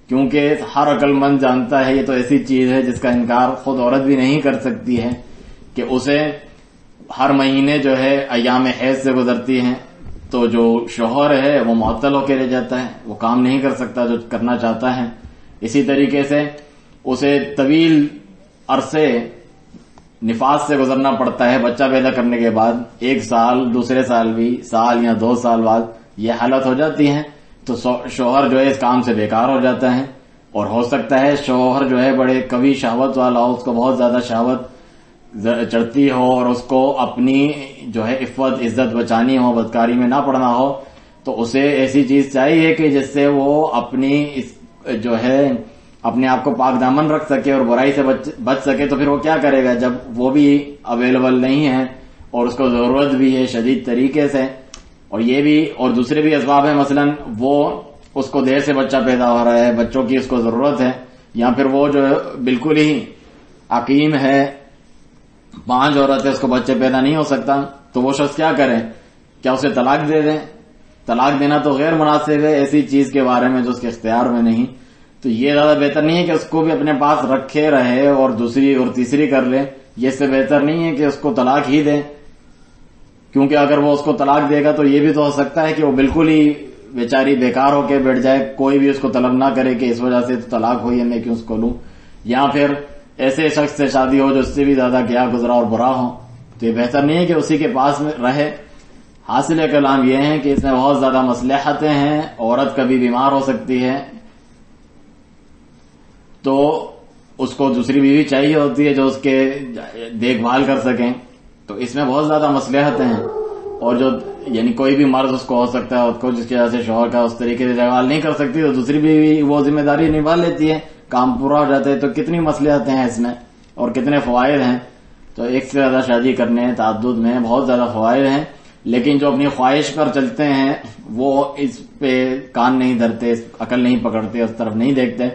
کیونکہ ہر عقل مند جانتا ہے یہ تو ایسی چیز ہے جس کا انکار خود عورت بھی نہیں کر سکتی ہے کہ اسے ہر مہینے جو ہے ایام حیض سے گزرتی ہیں تو جو شوہر ہے وہ معطل ہو کے رہ جاتا ہے، وہ کام نہیں کر سکتا جو کرنا چاہتا ہے. اسی طریقے سے اسے طویل عرصے نفاس سے گزرنا پڑتا ہے بچہ پیدا کرنے کے بعد، 1 سال، دوسرے سال بھی سال یا 2 سال بعد یہ حالت ہو جاتی ہے. تو شوہر جو ہے اس کام سے بیکار ہو جاتا ہے. اور ہو سکتا ہے شوہر جو ہے بڑے قوی شہوت والا ہو، اس کو بہت زیادہ شہوت چڑھتی ہو اور اس کو اپنی جو ہے عفت عزت بچانی ہو، بدکاری میں نہ پڑنا ہو، تو اسے ایسی چیز چاہیے کہ جس سے وہ اپنی جو ہے اپنے آپ کو پاک دامن رکھ سکے اور برائی سے بچ سکے. تو پھر وہ کیا کرے گا جب وہ بھی اویلیبل نہیں ہے اور اس کو ضرورت بھی ہے شدید طریقے سے. اور یہ بھی اور دوسرے بھی اسباب ہیں، مثلا وہ اس کو دیر سے بچہ پیدا ہو رہا ہے، بچوں کی اس کو ضرورت ہے، یا پھر وہ جو بالکل ہی عقیم ہے، 5 عورت ہے، اس کو بچے پیدا نہیں ہو سکتا. تو وہ شخص کیا کرے؟ کیا اسے طلاق دے دیں؟ طلاق دینا تو غیر مناسب ہے ایسی چیز کے بارے میں جو اس کے اختیار میں نہیں. تو یہ زیادہ بہتر نہیں ہے کہ اس کو بھی اپنے پاس رکھے رہے اور دوسری اور تیسری کر لے. یہ اس سے بہتر نہیں ہے کہ اس کو طلاق ہی دے، کیونکہ اگر وہ اس کو طلاق دے گا تو یہ بھی تو ہو سکتا ہے کہ وہ بالکل ہی بیچاری بیکار ہو کے بیٹھ جائے، کوئی بھی اس کو طلب نہ کرے کہ اس وجہ سے تو طلاق ہوئی ہے میں کیوں اس کو لوں، یا پھر ایسے شخص سے شادی ہو جو اس سے بھی زیادہ کیا گزرا اور برا ہو. تو یہ بہتر نہیں ہے کہ اسی کے پاس میں رہے. حاصل کلام یہ ہے کہ اس میں بہت زیادہ مصلحتیں ہیں. عورت کبھی بیمار ہو سکتی ہے تو اس کو دوسری بیوی چاہیے ہوتی ہے جو اس کے دیکھ بھال کر سکیں. تو اس میں بہت زیادہ مصلحتیں ہیں. اور جو یعنی کوئی بھی مرض اس کو ہو سکتا ہے، اس کو جس کی وجہ سے شوہر کا اس طریقے سے دیکھ بھال نہیں کر سکتی تو دوسری بیوی وہ ذمہ داری نبھا لیتی ہے، کام پورا ہو جاتا ہے. تو کتنی مصلحتیں ہیں اس میں اور کتنے فوائد ہیں. تو ایک سے زیادہ شادی کرنے تعدد میں بہت زیادہ فوائد ہیں. لیکن جو اپنی خواہش پر چلتے ہیں وہ اس پہ کان نہیں دھرتے، عقل نہیں پکڑتے، اس طرف نہیں دیکھتے،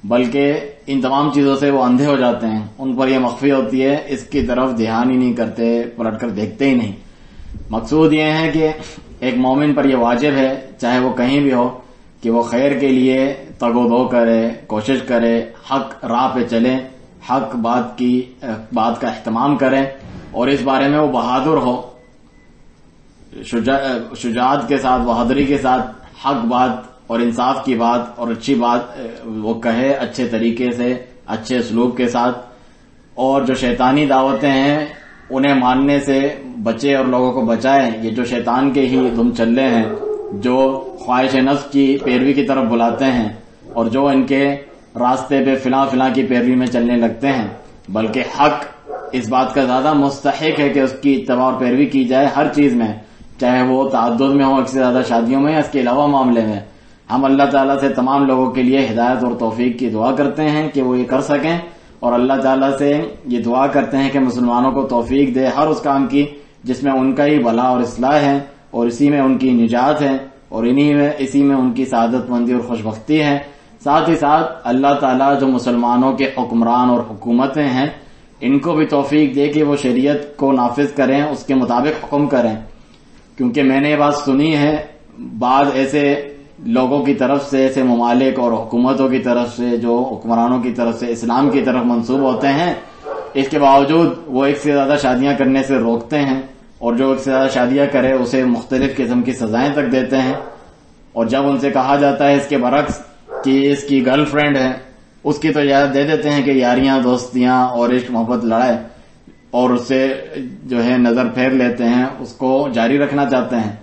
بلکہ ان تمام چیزوں سے وہ اندھے ہو جاتے ہیں. ان پر یہ مخفی ہوتی ہے، اس کی طرف دھیان ہی نہیں کرتے، پلٹ کر دیکھتے ہی نہیں. مقصود یہ ہے کہ ایک مومن پر یہ واجب ہے، چاہے وہ کہیں بھی ہو، کہ وہ خیر کے لیے تگ و دو کرے، کوشش کرے، حق راہ پہ چلے، حق بات کا اہتمام کرے، اور اس بارے میں وہ بہادر ہو، شجاعت کے ساتھ، بہادری کے ساتھ حق بات اور انصاف کی بات اور اچھی بات وہ کہے، اچھے طریقے سے، اچھے اسلوب کے ساتھ. اور جو شیطانی دعوتیں ہیں انہیں ماننے سے بچے اور لوگوں کو بچائے. یہ جو شیطان کے ہی دم چلے ہیں، جو خواہش نفس کی پیروی کی طرف بلاتے ہیں اور جو ان کے راستے پہ فلاں کی پیروی میں چلنے لگتے ہیں، بلکہ حق اس بات کا زیادہ مستحق ہے کہ اس کی اتباع اور پیروی کی جائے ہر چیز میں، چاہے وہ تعدد میں ہو، ایک سے زیادہ شادیوں میں، یا اس کے علاوہ معاملے میں. ہم اللہ تعالیٰ سے تمام لوگوں کے لیے ہدایت اور توفیق کی دعا کرتے ہیں کہ وہ یہ کر سکیں، اور اللہ تعالیٰ سے یہ دعا کرتے ہیں کہ مسلمانوں کو توفیق دے ہر اس کام کی جس میں ان کا ہی بھلا اور اصلاح ہے، اور اسی میں ان کی نجات ہے، اور اسی میں ان کی سعادت مندی اور خوشبختی ہے۔ ساتھ ہی ساتھ اللہ تعالیٰ جو مسلمانوں کے حکمران اور حکومتیں ہیں ان کو بھی توفیق دے کہ وہ شریعت کو نافذ کریں، اس کے مطابق حکم کریں، کیونکہ میں نے یہ بات سنی ہے بعض ایسے لوگوں کی طرف سے، ایسے ممالک اور حکومتوں کی طرف سے جو حکمرانوں کی طرف سے اسلام کی طرف منسوب ہوتے ہیں، اس کے باوجود وہ ایک سے زیادہ شادیاں کرنے سے روکتے ہیں، اور جو ایک سے زیادہ شادیاں کرے اسے مختلف قسم کی سزائیں تک دیتے ہیں، اور جب ان سے کہا جاتا ہے اس کے برعکس کہ اس کی گرل فرینڈ ہے، اس کی تو اجازت دے دیتے ہیں کہ یاریاں، دوستیاں اور عشق محبت لڑائے، اور اس سے جو ہے نظر پھیر لیتے ہیں، اس کو جاری رکھنا چاہتے ہیں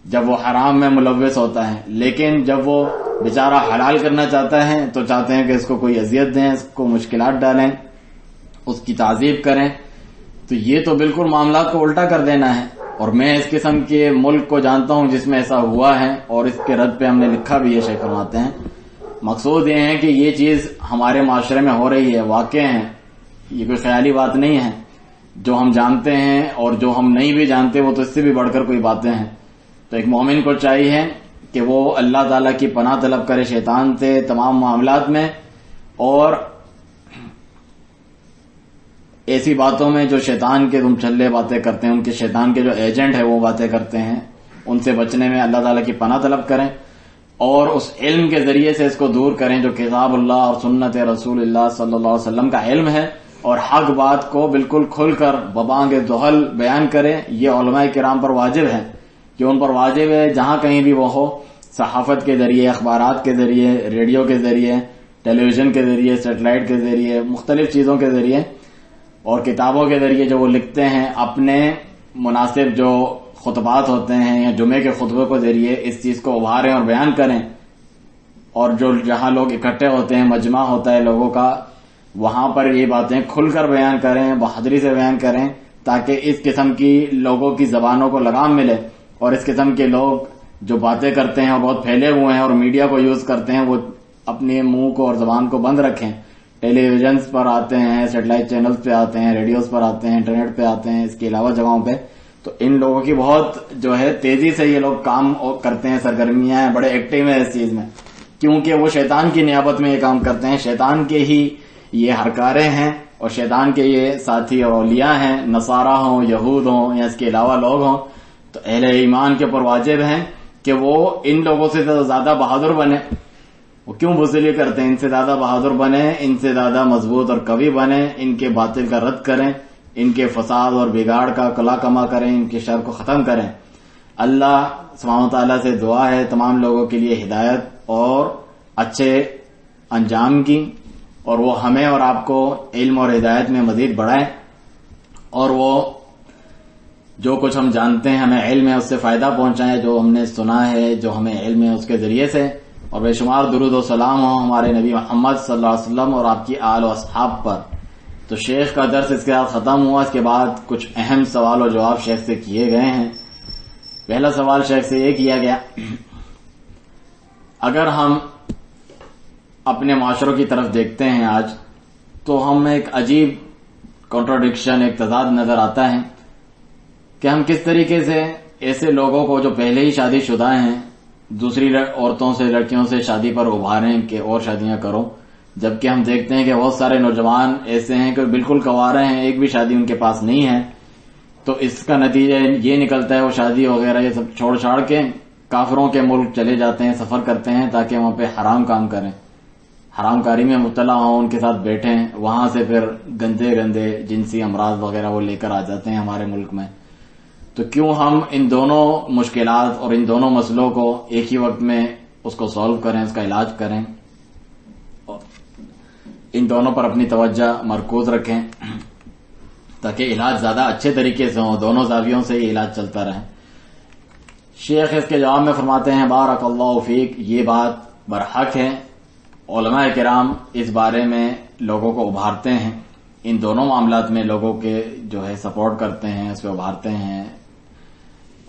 جب وہ حرام میں ملوث ہوتا ہے۔ لیکن جب وہ بیچارہ حلال کرنا چاہتا ہے تو چاہتے ہیں کہ اس کو کوئی اذیت دیں، اس کو مشکلات ڈالیں، اس کی تعذیب کریں۔ تو یہ تو بالکل معاملات کو الٹا کر دینا ہے، اور میں اس قسم کے ملک کو جانتا ہوں جس میں ایسا ہوا ہے، اور اس کے رد پہ ہم نے لکھا بھی ہے، شیخ فرماتے ہیں مقصود یہ ہے کہ یہ چیز ہمارے معاشرے میں ہو رہی ہے، واقع ہے، یہ کوئی خیالی بات نہیں ہے، جو ہم جانتے ہیں، اور جو ہم نہیں بھی جانتے وہ تو اس سے بھی بڑھ کر کوئی باتیں ہیں۔ تو ایک مومن کو چاہیے کہ وہ اللہ تعالیٰ کی پناہ طلب کرے شیطان سے تمام معاملات میں، اور ایسی باتوں میں جو شیطان کے تم چھلے باتیں کرتے ہیں، ان کے شیطان کے جو ایجنٹ ہے وہ باتیں کرتے ہیں، ان سے بچنے میں اللہ تعالیٰ کی پناہ طلب کریں، اور اس علم کے ذریعے سے اس کو دور کریں جو کتاب اللہ اور سنت رسول اللہ صلی اللہ علیہ وسلم کا علم ہے، اور حق بات کو بالکل کھل کر ببانگ دہل بیان کریں۔ یہ علماء کرام پر واجب ہے کہ ان پر واجب ہے جہاں کہیں بھی وہ ہو، صحافت کے ذریعے، اخبارات کے ذریعے، ریڈیو کے ذریعے، ٹیلی ویژن کے ذریعے، سیٹلائٹ کے ذریعے، مختلف چیزوں کے ذریعے اور کتابوں کے ذریعے جو وہ لکھتے ہیں، اپنے مناسب جو خطبات ہوتے ہیں یا جمعے کے خطبے کے ذریعے اس چیز کو ابھاریں اور بیان کریں، اور جو جہاں لوگ اکٹھے ہوتے ہیں، مجمع ہوتا ہے لوگوں کا، وہاں پر یہ باتیں کھل کر بیان کریں، بہادری سے بیان کریں، تاکہ اس قسم کی لوگوں کی زبانوں کو لگام ملے، اور اس قسم کے لوگ جو باتیں کرتے ہیں اور بہت پھیلے ہوئے ہیں اور میڈیا کو یوز کرتے ہیں، وہ اپنے منہ کو اور زبان کو بند رکھیں۔ ٹیلی ویژنز پر آتے ہیں، سیٹلائٹ چینلز پہ آتے ہیں، ریڈیوز پر آتے ہیں، انٹرنیٹ پہ آتے ہیں، اس کے علاوہ جگہوں پہ، تو ان لوگوں کی بہت جو ہے تیزی سے یہ لوگ کام کرتے ہیں، سرگرمیاں ہیں، بڑے ایکٹیو ہیں اس چیز میں، کیونکہ وہ شیطان کی نیابت میں یہ کام کرتے ہیں، شیطان کے ہی یہ ہرکارے ہیں، اور شیطان کے یہ ساتھی اور اولیاء ہیں، نصارہ ہوں، یہود ہوں یا اس کے علاوہ لوگ ہوں۔ تو اہل ایمان کے اوپر واجب ہے کہ وہ ان لوگوں سے زیادہ بہادر بنے۔ وہ کیوں بزدلی کرتے ہیں؟ ان سے زیادہ بہادر بنے، ان سے زیادہ مضبوط اور قوی بنے، ان کے باطل کا رد کریں، ان کے فساد اور بگاڑ کا کلا کما کریں، ان کے شر کو ختم کریں۔ اللہ سبحانہ وتعالیٰ سے دعا ہے تمام لوگوں کے لیے ہدایت اور اچھے انجام کی، اور وہ ہمیں اور آپ کو علم اور ہدایت میں مزید بڑھائیں، اور وہ جو کچھ ہم جانتے ہیں، ہمیں علم ہے، اس سے فائدہ پہنچائیں، جو ہم نے سنا ہے، جو ہمیں علم ہے اس کے ذریعے سے، اور بے شمار درود و سلام ہوں ہمارے نبی محمد صلی اللہ علیہ وسلم اور آپ کی آل و اصحاب پر۔ تو شیخ کا درس اس کے ساتھ ختم ہوا۔ اس کے بعد کچھ اہم سوال و جواب شیخ سے کیے گئے ہیں۔ پہلا سوال شیخ سے یہ کیا گیا، اگر ہم اپنے معاشروں کی طرف دیکھتے ہیں آج، تو ہم ایک عجیب کنٹراڈکشن، ایک تضاد نظر آتا ہے کہ ہم کس طریقے سے ایسے لوگوں کو جو پہلے ہی شادی شدہ ہیں دوسری عورتوں سے، لڑکیوں سے شادی پر ابھاریں کہ اور شادیاں کرو، جبکہ ہم دیکھتے ہیں کہ بہت سارے نوجوان ایسے ہیں کہ بالکل کنوارے ہیں، ایک بھی شادی ان کے پاس نہیں ہے۔ تو اس کا نتیجہ یہ نکلتا ہے وہ شادی وغیرہ یہ سب چھوڑ چھاڑ کے کافروں کے ملک چلے جاتے ہیں، سفر کرتے ہیں تاکہ وہاں پہ حرام کام کریں، حرام کاری میں مبتلا ہوں، ان کے ساتھ بیٹھیں، وہاں سے پھر گندے گندے جنسی امراض وغیرہ وہ لے کر آ جاتے ہیں ہمارے ملک میں۔ تو کیوں ہم ان دونوں مشکلات اور ان دونوں مسئلوں کو ایک ہی وقت میں اس کو سالو کریں، اس کا علاج کریں، ان دونوں پر اپنی توجہ مرکوز رکھیں تاکہ علاج زیادہ اچھے طریقے سے ہوں، دونوں زاویوں سے یہ علاج چلتا رہے۔ شیخ اس کے جواب میں فرماتے ہیں بارک اللہ فیک، یہ بات برحق ہے، علماء کرام اس بارے میں لوگوں کو ابھارتے ہیں، ان دونوں معاملات میں لوگوں کے جو ہے سپورٹ کرتے ہیں، اس پہ ابھارتے ہیں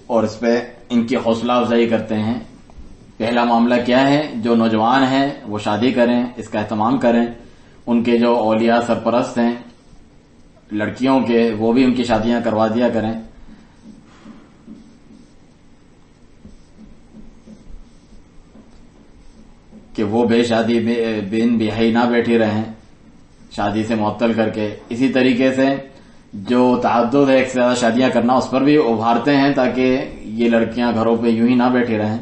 اور اس پہ ان کی حوصلہ افزائی کرتے ہیں۔ پہلا معاملہ کیا ہے؟ جو نوجوان ہیں وہ شادی کریں، اس کا اہتمام کریں، ان کے جو اولیاء سرپرست ہیں لڑکیوں کے، وہ بھی ان کی شادیاں کروا دیا کریں، کہ وہ بے شادی بن بیاہی نہ بیٹھی رہیں شادی سے معطل کر کے. اسی طریقے سے جو تعدد ہے ایک سے زیادہ شادیاں کرنا اس پر بھی ابھارتے ہیں تاکہ یہ لڑکیاں گھروں پہ یوں ہی نہ بیٹھی رہیں.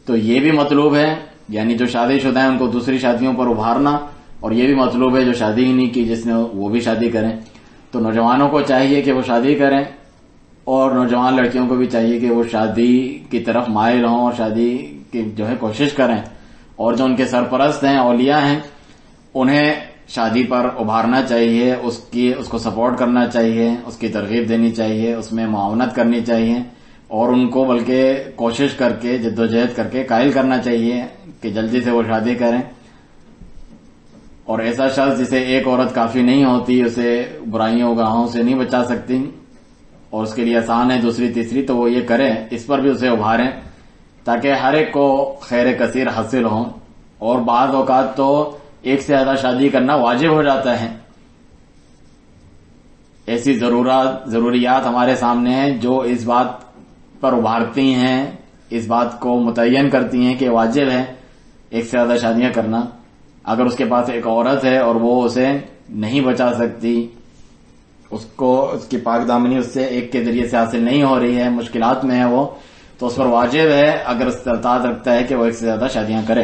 تو یہ بھی مطلوب ہے، یعنی جو شادی شدہ ہیں ان کو دوسری شادیوں پر ابھارنا، اور یہ بھی مطلوب ہے جو شادی ہی نہیں کی جس نے وہ بھی شادی کریں. تو نوجوانوں کو چاہیے کہ وہ شادی کریں، اور نوجوان لڑکیوں کو بھی چاہیے کہ وہ شادی کی طرف مائل ہوں اور شادی کی جو ہے کوشش کریں. اور جو ان کے سرپرست ہیں، اولیاء ہیں، انہیں شادی پر ابھارنا چاہیے، اس کو سپورٹ کرنا چاہیے، اس کی ترغیب دینی چاہیے، اس میں معاونت کرنی چاہیے، اور ان کو بلکہ کوشش کر کے جدوجہد کر کے قائل کرنا چاہیے کہ جلدی سے وہ شادی کریں. اور ایسا شخص جسے ایک عورت کافی نہیں ہوتی، اسے برائیوں گناہوں سے نہیں بچا سکتی اور اس کے لیے آسان ہے دوسری تیسری، تو وہ یہ کریں، اس پر بھی اسے ابھاریں تاکہ ہر ایک کو خیر کثیر حاصل ہوں. اور بعض اوقات تو ایک سے زیادہ شادی کرنا واجب ہو جاتا ہے. ایسی ضروریات ہمارے سامنے ہیں جو اس بات پر ابھارتی ہیں، اس بات کو متعین کرتی ہیں کہ واجب ہے ایک سے زیادہ شادیاں کرنا. اگر اس کے پاس ایک عورت ہے اور وہ اسے نہیں بچا سکتی، اس کی پاک دامنی اس سے ایک کے ذریعے سے حاصل نہیں ہو رہی ہے، مشکلات میں ہے وہ، تو اس پر واجب ہے اگر استطاعت رکھتا ہے کہ وہ ایک سے زیادہ شادیاں کرے.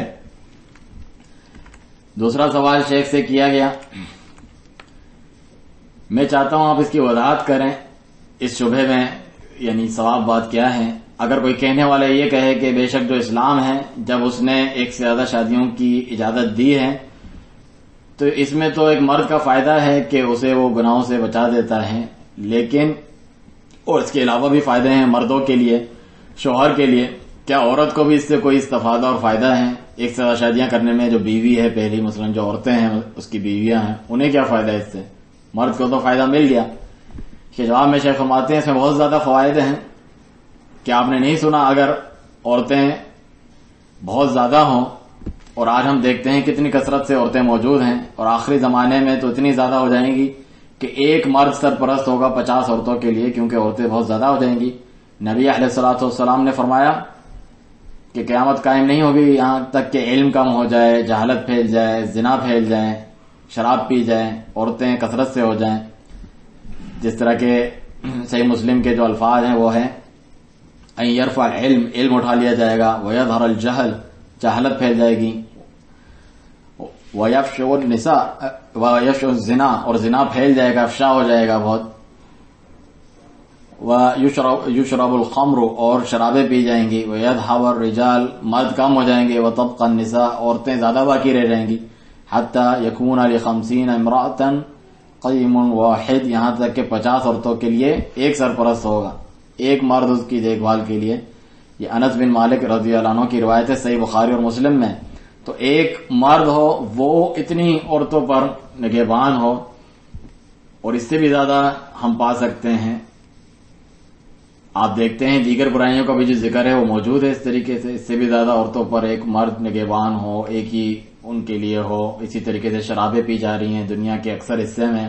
دوسرا سوال شیخ سے کیا گیا، میں چاہتا ہوں آپ اس کی وضاحت کریں اس شبہے میں، یعنی صواب بات کیا ہے. اگر کوئی کہنے والا یہ کہے کہ بے شک جو اسلام ہے جب اس نے ایک سے زیادہ شادیوں کی اجازت دی ہے تو اس میں تو ایک مرد کا فائدہ ہے کہ اسے وہ گناہوں سے بچا دیتا ہے، لیکن اور اس کے علاوہ بھی فائدے ہیں مردوں کے لیے، شوہر کے لیے. کیا عورت کو بھی اس سے کوئی استفادہ اور فائدہ ہے ایک سے زیادہ شادیاں کرنے میں؟ جو بیوی ہے پہلی، مثلا جو عورتیں ہیں اس کی بیویاں ہیں، انہیں کیا فائدہ ہے اس سے؟ مرد کو تو فائدہ مل گیا. کہ جواب میں شیخ فرماتے ہیں اس میں بہت زیادہ فوائد ہیں. کیا آپ نے نہیں سنا اگر عورتیں بہت زیادہ ہوں، اور آج ہم دیکھتے ہیں کتنی کثرت سے عورتیں موجود ہیں، اور آخری زمانے میں تو اتنی زیادہ ہو جائیں گی کہ ایک مرد سرپرست ہوگا 50 عورتوں کے لیے، کیونکہ عورتیں بہت زیادہ ہو جائیں گی. نبی علیہ الصلوۃ والسلام نے فرمایا کہ قیامت قائم نہیں ہوگی یہاں تک کہ علم کم ہو جائے، جہالت پھیل جائے، زنا پھیل جائے، شراب پی جائیں، عورتیں کثرت سے ہو جائیں. جس طرح کے صحیح مسلم کے جو الفاظ ہیں وہ ہیں ان یرفع العلم، علم اٹھا لیا جائے گا، ویظہر الجہل، جہالت پھیل جائے گی، ویفشع النساء ویفشع الزنا، اور زنا پھیل جائے گا، افشا ہو جائے گا بہت، ویشرب الخمر، اور شرابیں پی جائیں گی، ویذهب الرجال، مرد کم ہو جائیں گے، وتبقى النساء، عورتیں زیادہ باقی رہ جائیں گی، حتی یکون ل50 امرأة قیم واحد، یہاں تک کہ 50 عورتوں کے لیے ایک سرپرست ہوگا، ایک مرد اس کی دیکھ بھال کے لیے. یہ انس بن مالک رضی اللہ عنہ کی روایت ہے صحیح بخاری اور مسلم میں. تو ایک مرد ہو وہ اتنی عورتوں پر نگہبان ہو، اور اس سے بھی زیادہ ہم پا سکتے ہیں. آپ دیکھتے ہیں دیگر برائیوں کا بھی جو ذکر ہے وہ موجود ہے اس طریقے سے، اس سے بھی زیادہ عورتوں پر ایک مرد نگہبان ہو، ایک ہی ان کے لیے ہو. اسی طریقے سے شرابیں پی جا رہی ہیں دنیا کے اکثر حصے میں،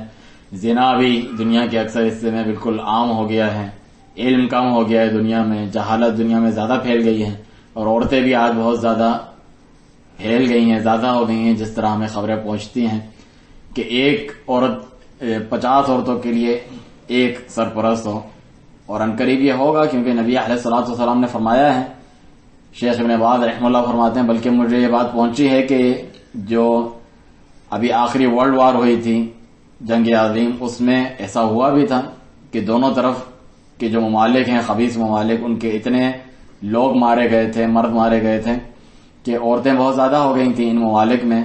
زنا بھی دنیا کے اکثر حصے میں بالکل عام ہو گیا ہے، علم کم ہو گیا ہے دنیا میں، جہالت دنیا میں زیادہ پھیل گئی ہے، اور عورتیں بھی آج بہت زیادہ پھیل گئی ہیں، زیادہ ہو گئی ہیں. جس طرح ہمیں خبریں پہنچتی ہیں کہ ایک عورت 50 عورتوں کے لیے ایک سرپرست ہو، اور عنقریب یہ ہوگا کیونکہ نبی علیہ الصلوۃ والسلام نے فرمایا ہے. شیخ ابن باز رحمہ اللہ فرماتے ہیں بلکہ مجھے یہ بات پہنچی ہے کہ جو ابھی آخری ورلڈ وار ہوئی تھی، جنگ عظیم، اس میں ایسا ہوا بھی تھا کہ دونوں طرف کے جو ممالک ہیں، خبیث ممالک، ان کے اتنے لوگ مارے گئے تھے، مرد مارے گئے تھے کہ عورتیں بہت زیادہ ہو گئی تھیں ان ممالک میں،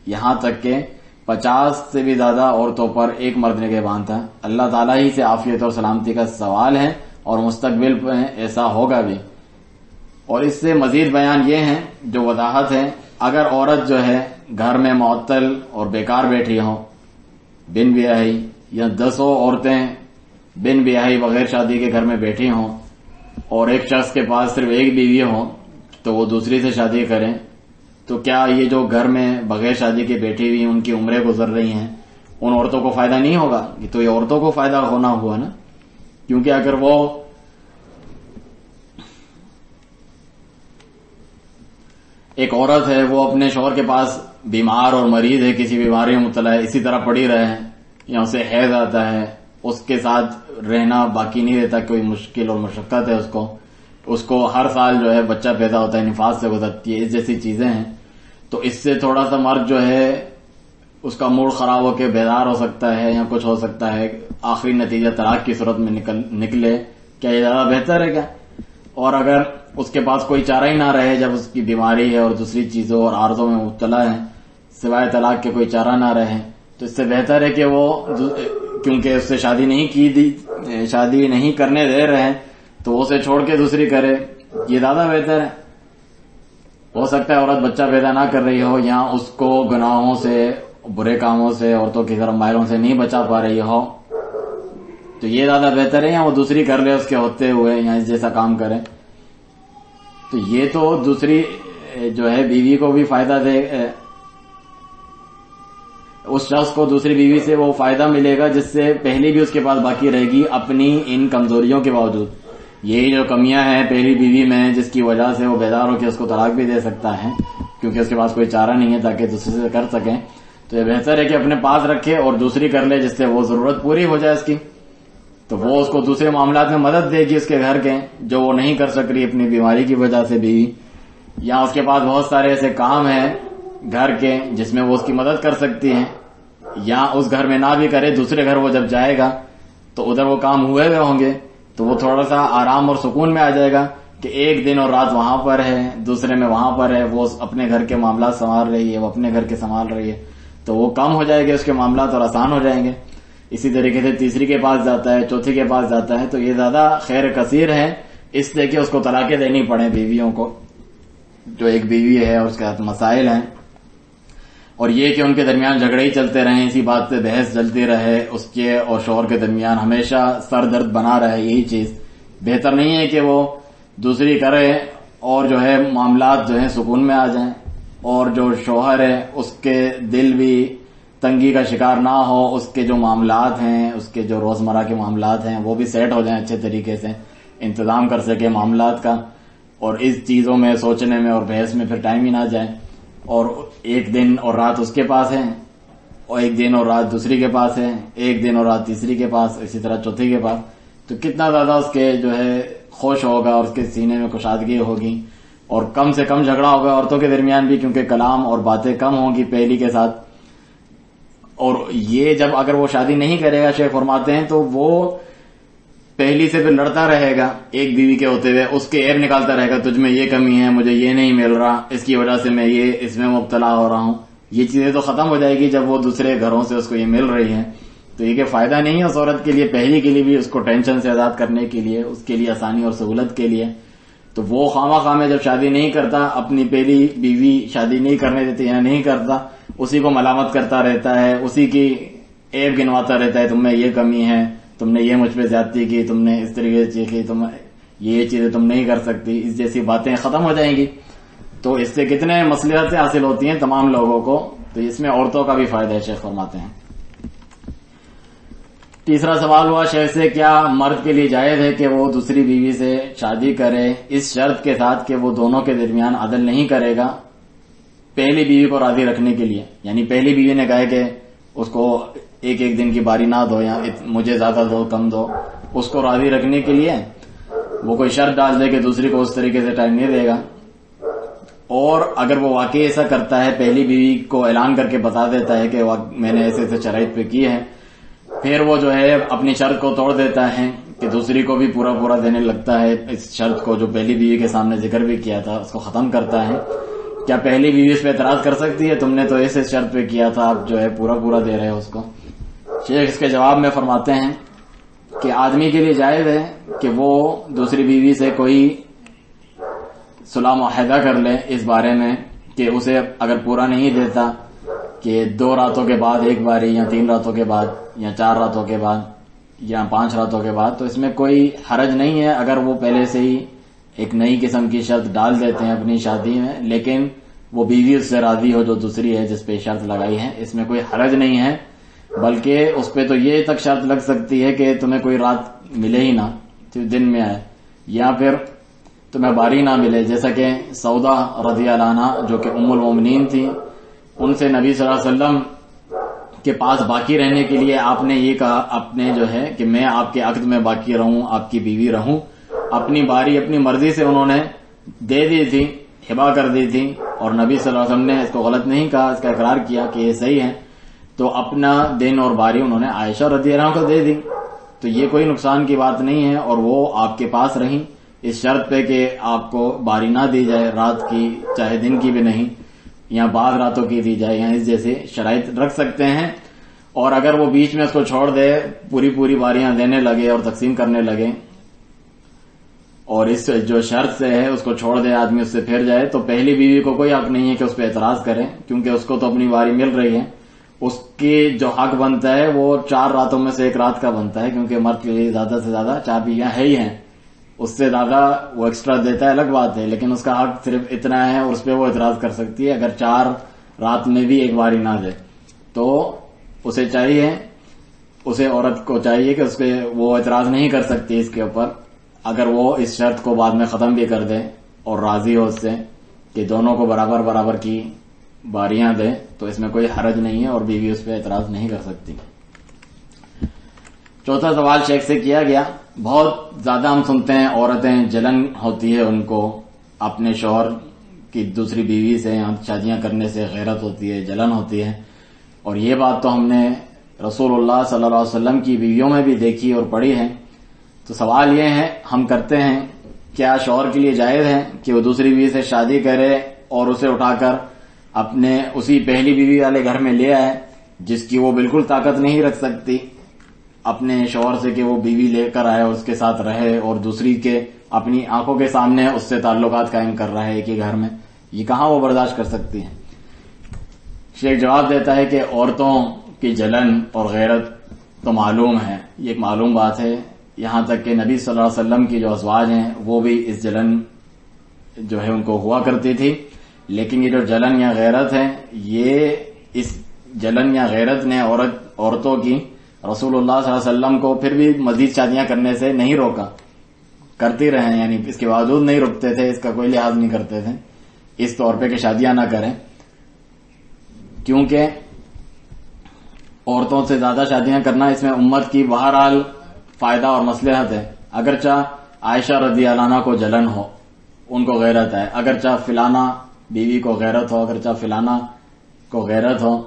یہاں تک کہ 50 سے بھی زیادہ عورتوں پر ایک مرد نگہبان تھا. اللہ تعالیٰ ہی سے عافیت اور سلامتی کا سوال ہے، اور مستقبل میں ایسا ہوگا بھی. اور اس سے مزید بیان یہ ہے جو وضاحت ہے، اگر عورت جو ہے گھر میں معطل اور بیکار بیٹھی ہو بن بیاہی، یا 10 عورتیں بن بیاہی بغیر شادی کے گھر میں بیٹھی ہوں، اور ایک شخص کے پاس صرف ایک بیوی ہو تو وہ دوسری سے شادی کریں، تو کیا یہ جو گھر میں بغیر شادی کے بیٹھی ہوئی ان کی عمریں گزر رہی ہیں ان عورتوں کو فائدہ نہیں ہوگا؟ تو یہ عورتوں کو فائدہ ہونا ہوا نا، کیونکہ اگر ایک عورت ہے وہ اپنے شوہر کے پاس بیمار اور مریض ہے، کسی بیماری میں مبتلا ہے، اسی طرح پڑی رہے یا اسے حیض آتا ہے، اس کے ساتھ رہنا باقی نہیں رہتا، کوئی مشکل اور مشقت ہے اس کو ہر سال جو ہے بچہ پیدا ہوتا ہے، نفاس سے گزرتی ہے، اس جیسی چیزیں ہیں، تو اس سے تھوڑا سا مرد جو ہے اس کا موڈ خراب ہو کے بیدار ہو سکتا ہے یا کچھ ہو سکتا ہے، آخری نتیجہ طلاق کی صورت میں نکلے. کیا یہ زیادہ بہتر ہے کیا؟ اور اگر اس کے پاس کوئی چارہ ہی نہ رہے جب اس کی بیماری ہے اور دوسری چیزوں اور عارضوں میں مبتلا ہے، سوائے طلاق کے کوئی چارہ نہ رہے، تو اس سے بہتر ہے کہ وہ، کیونکہ اس سے شادی نہیں کرنے دے رہے ہیں تو اسے چھوڑ کے دوسری کرے، یہ زیادہ بہتر ہے. ہو سکتا ہے عورت بچہ پیدا نہ کر رہی ہو یا اس کو گناہوں سے، برے کاموں سے، عورتوں کی طرف مائلوں سے نہیں بچا پا رہی ہو، تو یہ زیادہ بہتر ہے یا وہ دوسری کر لے اس کے ہوتے ہوئے یا اس جیسا کام کرے. تو یہ تو دوسری جو ہے بیوی کو بھی فائدہ دے، اس شخص کو دوسری بیوی سے وہ فائدہ ملے گا جس سے پہلی بھی اس کے پاس باقی رہے گی اپنی ان کمزوریوں کے باوجود. یہی جو کمیاں ہیں پہلی بیوی میں جس کی وجہ سے وہ بیدار ہو کے اس کو طلاق بھی دے سکتا ہے کیونکہ اس کے پاس کوئی چارہ نہیں ہے تاکہ دوسرے سے کر سکیں، تو یہ بہتر ہے کہ اپنے پاس رکھے اور دوسری کر لے جس سے وہ ضرورت پوری ہو جائے اس کی، تو وہ اس کو دوسرے معاملات میں مدد دے گی اس کے گھر کے جو وہ نہیں کر سک رہی اپنی بیماری کی وجہ سے بیوی، یا اس کے پاس بہت سارے ایسے کام ہیں گھر کے جس میں وہ اس کی مدد کر سکتی ہیں، یا اس گھر میں نہ بھی کرے دوسرے گھر وہ جب جائے گا تو ادھر وہ کام ہوئے ہوئے ہوں گے تو وہ تھوڑا سا آرام اور سکون میں آ جائے گا کہ ایک دن اور رات وہاں پر ہے، دوسرے میں وہاں پر ہے، وہ اپنے گھر کے معاملات سنبھال رہی ہے، وہ اپنے گھر کے سنبھال رہی ہے، تو وہ کم ہو جائے گے اس کے معاملات اور آسان ہو جائیں گے. اسی طریقے سے تیسری کے پاس جاتا ہے، چوتھی کے پاس جاتا ہے، تو یہ زیادہ خیر کثیر ہے اس لیے کہ اس کو طلاقیں دینی پڑیں بیویوں کو، جو ایک بیوی ہے اور اس کے ساتھ مسائل ہیں، اور یہ کہ ان کے درمیان جھگڑے ہی چلتے رہیں، اسی بات پہ بحث چلتی رہے، اس کے اور شوہر کے درمیان ہمیشہ سر درد بنا رہے، یہی چیز بہتر نہیں ہے کہ وہ دوسری کرے اور جو ہے معاملات جو ہیں سکون میں آ جائیں اور جو شوہر ہے اس کے دل بھی تنگی کا شکار نہ ہو، اس کے جو معاملات ہیں، اس کے جو روزمرہ کے معاملات ہیں وہ بھی سیٹ ہو جائیں، اچھے طریقے سے انتظام کر سکے معاملات کا، اور اس چیزوں میں سوچنے میں اور بحث میں پھر ٹائم ہی نہ جائے، اور ایک دن اور رات اس کے پاس ہے اور ایک دن اور رات دوسری کے پاس ہے، ایک دن اور رات تیسری کے پاس، اسی طرح چوتھی کے پاس، تو کتنا زیادہ اس کے جو ہے خوش ہوگا اور اس کے سینے میں کشادگی ہوگی، اور کم سے کم جھگڑا ہوگا عورتوں کے درمیان بھی کیونکہ کلام اور باتیں کم ہوں گی پہلی کے ساتھ. اور یہ جب اگر وہ شادی نہیں کرے گا، شیخ فرماتے ہیں، تو وہ پہلی سے پھر لڑتا رہے گا ایک بیوی کے ہوتے ہوئے، اس کے عیب نکالتا رہے گا، تجھ میں یہ کمی ہے، مجھے یہ نہیں مل رہا، اس کی وجہ سے میں یہ اس میں مبتلا ہو رہا ہوں. یہ چیزیں تو ختم ہو جائے گی جب وہ دوسرے گھروں سے اس کو یہ مل رہی ہیں. تو یہ کہ فائدہ نہیں ہے اس عورت کے لیے، پہلی کے لیے بھی اس کو ٹینشن سے آزاد کرنے کے لیے، اس کے لیے آسانی اور سہولت کے لیے. تو وہ خواہ میں جب شادی نہیں کرتا، اپنی پہلی بیوی شادی نہیں کرنے دیتی یا نہیں کرتا، اسی کو ملامت کرتا رہتا ہے، اسی کی عیب گنواتا رہتا ہے، تم میں یہ کمی ہے، تم نے یہ مجھ پہ زیادتی کی، تم نے اس طریقے سے کی، تم یہ چیزیں تم نہیں کر سکتی، اس جیسی باتیں ختم ہو جائیں گی. تو اس سے کتنے مصلحتیں حاصل ہوتی ہیں تمام لوگوں کو. تو اس میں عورتوں کا بھی فائدہ ہے، شیخ فرماتے ہیں. تیسرا سوال ہوا شیخ سے، کیا مرد کے لیے جائز ہے کہ وہ دوسری بیوی سے شادی کرے اس شرط کے ساتھ کہ وہ دونوں کے درمیان عدل نہیں کرے گا پہلی بیوی کو راضی رکھنے کے لیے؟ یعنی پہلی بیوی نے کہا کہ اس کو ایک ایک دن کی باری نہ دو یا مجھے زیادہ دو کم دو، اس کو راضی رکھنے کے لیے وہ کوئی شرط ڈال دے کہ دوسری کو اس طریقے سے ٹائم نہیں دے گا. اور اگر وہ واقعی ایسا کرتا ہے، پہلی بیوی کو اعلان کر کے بتا دیتا ہے کہ میں نے ایسے ایسے شرائط پہ کی ہے، پھر وہ جو ہے اپنی شرط کو توڑ دیتا ہے کہ دوسری کو بھی پورا دینے لگتا ہے، اس شرط کو جو پہلی بیوی کے سامنے ذکر بھی کیا تھا اس کو ختم کرتا ہے، کیا پہلی بیوی اس پہ اعتراض کر سکتی ہے؟ تم نے تو ایسے شرط پہ کیا تھا، آپ جو ہے پورا دے رہے ہو اس کو. شیخ اس کے جواب میں فرماتے ہیں کہ آدمی کے لیے جائز ہے کہ وہ دوسری بیوی سے کوئی صلح معاہدہ کر لے اس بارے میں کہ اسے اگر پورا نہیں دیتا کہ 2 راتوں کے بعد ایک باری، یا 3 راتوں کے بعد، یا 4 راتوں کے بعد، یا 5 راتوں کے بعد، تو اس میں کوئی حرج نہیں ہے اگر وہ پہلے سے ہی ایک نئی قسم کی شرط ڈال دیتے ہیں اپنی شادی میں، لیکن وہ بیوی اس سے راضی ہو جو دوسری ہے جس پہ شرط لگائی ہے، اس میں کوئی حرج نہیں ہے. بلکہ اس پہ تو یہ تک شرط لگ سکتی ہے کہ تمہیں کوئی رات ملے ہی نہ، صرف دن میں آئے، یا پھر تمہیں باری نہ ملے. جیسا کہ سودا رضی اللہ عنہ جو کہ ام المومنین تھی، ان سے نبی صلی اللہ علیہ وسلم کے پاس باقی رہنے کے لیے آپ نے یہ کہا اپنے جو ہے کہ میں آپ کے عقد میں باقی رہوں، آپ کی بیوی رہوں. اپنی باری اپنی مرضی سے انہوں نے دے دی تھی، ہبا کر دی تھی، اور نبی صلی اللہ علیہ وسلم نے اس کو غلط نہیں کہا، اس کا اقرار کیا کہ یہ صحیح ہے. تو اپنا دن اور باری انہوں نے عائشہ رضی اللہ عنہ کو دے دی. تو یہ کوئی نقصان کی بات نہیں ہے، اور وہ آپ کے پاس رہیں اس شرط پہ کہ آپ کو باری نہ دی جائے رات کی، چاہے دن کی بھی نہیں، یا بعض راتوں کی دی جائے، یا اس جیسے شرائط رکھ سکتے ہیں. اور اگر وہ بیچ میں اس کو چھوڑ دے، پوری باریاں دینے لگے اور تقسیم کرنے لگے، اور اس جو شرط سے ہے اس کو چھوڑ دے آدمی، اس سے پھر جائے، تو پہلی بیوی کو کوئی حق نہیں ہے کہ اس پہ اعتراض کرے، کیونکہ اس کو تو اپنی باری مل رہی ہے. اس کی جو حق بنتا ہے وہ 4 راتوں میں سے 1 رات کا بنتا ہے، کیونکہ مرد کے لیے زیادہ سے زیادہ 4 بیویاں ہے ہی ہیں. اس سے زیادہ وہ ایکسٹرا دیتا ہے الگ بات ہے، لیکن اس کا حق صرف اتنا ہے، اور اس پہ وہ اعتراض کر سکتی ہے. اگر 4 رات میں بھی 1 باری نہ دے تو اسے چاہیے، اسے عورت کو چاہیے کہ اس کے وہ اعتراض نہیں کر سکتی اس کے اوپر، اگر وہ اس شرط کو بعد میں ختم بھی کر دے اور راضی ہو اس سے کہ دونوں کو برابر کی باریاں دے، تو اس میں کوئی حرج نہیں ہے، اور بیوی اس پہ اعتراض نہیں کر سکتی. چوتھا سوال شیخ سے کیا گیا، بہت زیادہ ہم سنتے ہیں عورتیں جلن ہوتی ہے ان کو اپنے شوہر کی دوسری بیوی سے شادیاں کرنے سے، غیرت ہوتی ہے، جلن ہوتی ہے. اور یہ بات تو ہم نے رسول اللہ صلی اللہ علیہ وسلم کی بیویوں میں بھی دیکھی اور پڑھی ہے. تو سوال یہ ہے ہم کرتے ہیں، کیا شوہر کے لیے جائز ہے کہ وہ دوسری بیوی سے شادی کرے اور اسے اٹھا کر اپنے اسی پہلی بیوی والے گھر میں لے آئے، جس کی وہ بالکل طاقت نہیں رکھ سکتی اپنے شوہر سے کہ وہ بیوی لے کر آئے اور اس کے ساتھ رہے، اور دوسری کے اپنی آنکھوں کے سامنے اس سے تعلقات قائم کر رہا ہے ایک ہی گھر میں، یہ کہاں وہ برداشت کر سکتی ہیں؟ شیخ جواب دیتا ہے کہ عورتوں کی جلن اور غیرت تو معلوم ہے، یہ ایک معلوم بات ہے، یہاں تک کہ نبی صلی اللہ علیہ وسلم کی جو ازواج ہیں وہ بھی اس جلن جو ہے ان کو ہوا کرتی تھی. لیکن یہ جو جلن یا غیرت ہے، یہ اس جلن یا غیرت نے عورتوں کی رسول اللہ صلی اللہ علیہ وسلم کو پھر بھی مزید شادیاں کرنے سے نہیں روکا، کرتی رہے، یعنی اس کے باوجود نہیں رکتے تھے، اس کا کوئی لحاظ نہیں کرتے تھے اس طور پہ کہ شادیاں نہ کریں، کیونکہ عورتوں سے زیادہ شادیاں کرنا اس میں امت کی بہرحال فائدہ اور مصلحت ہے. اگرچہ عائشہ رضی اللہ عنہ کو جلن ہو، ان کو غیرت ہے، اگرچہ فلانا بیوی کو غیرت ہو، اگرچہ فلانا کو غیرت ہو،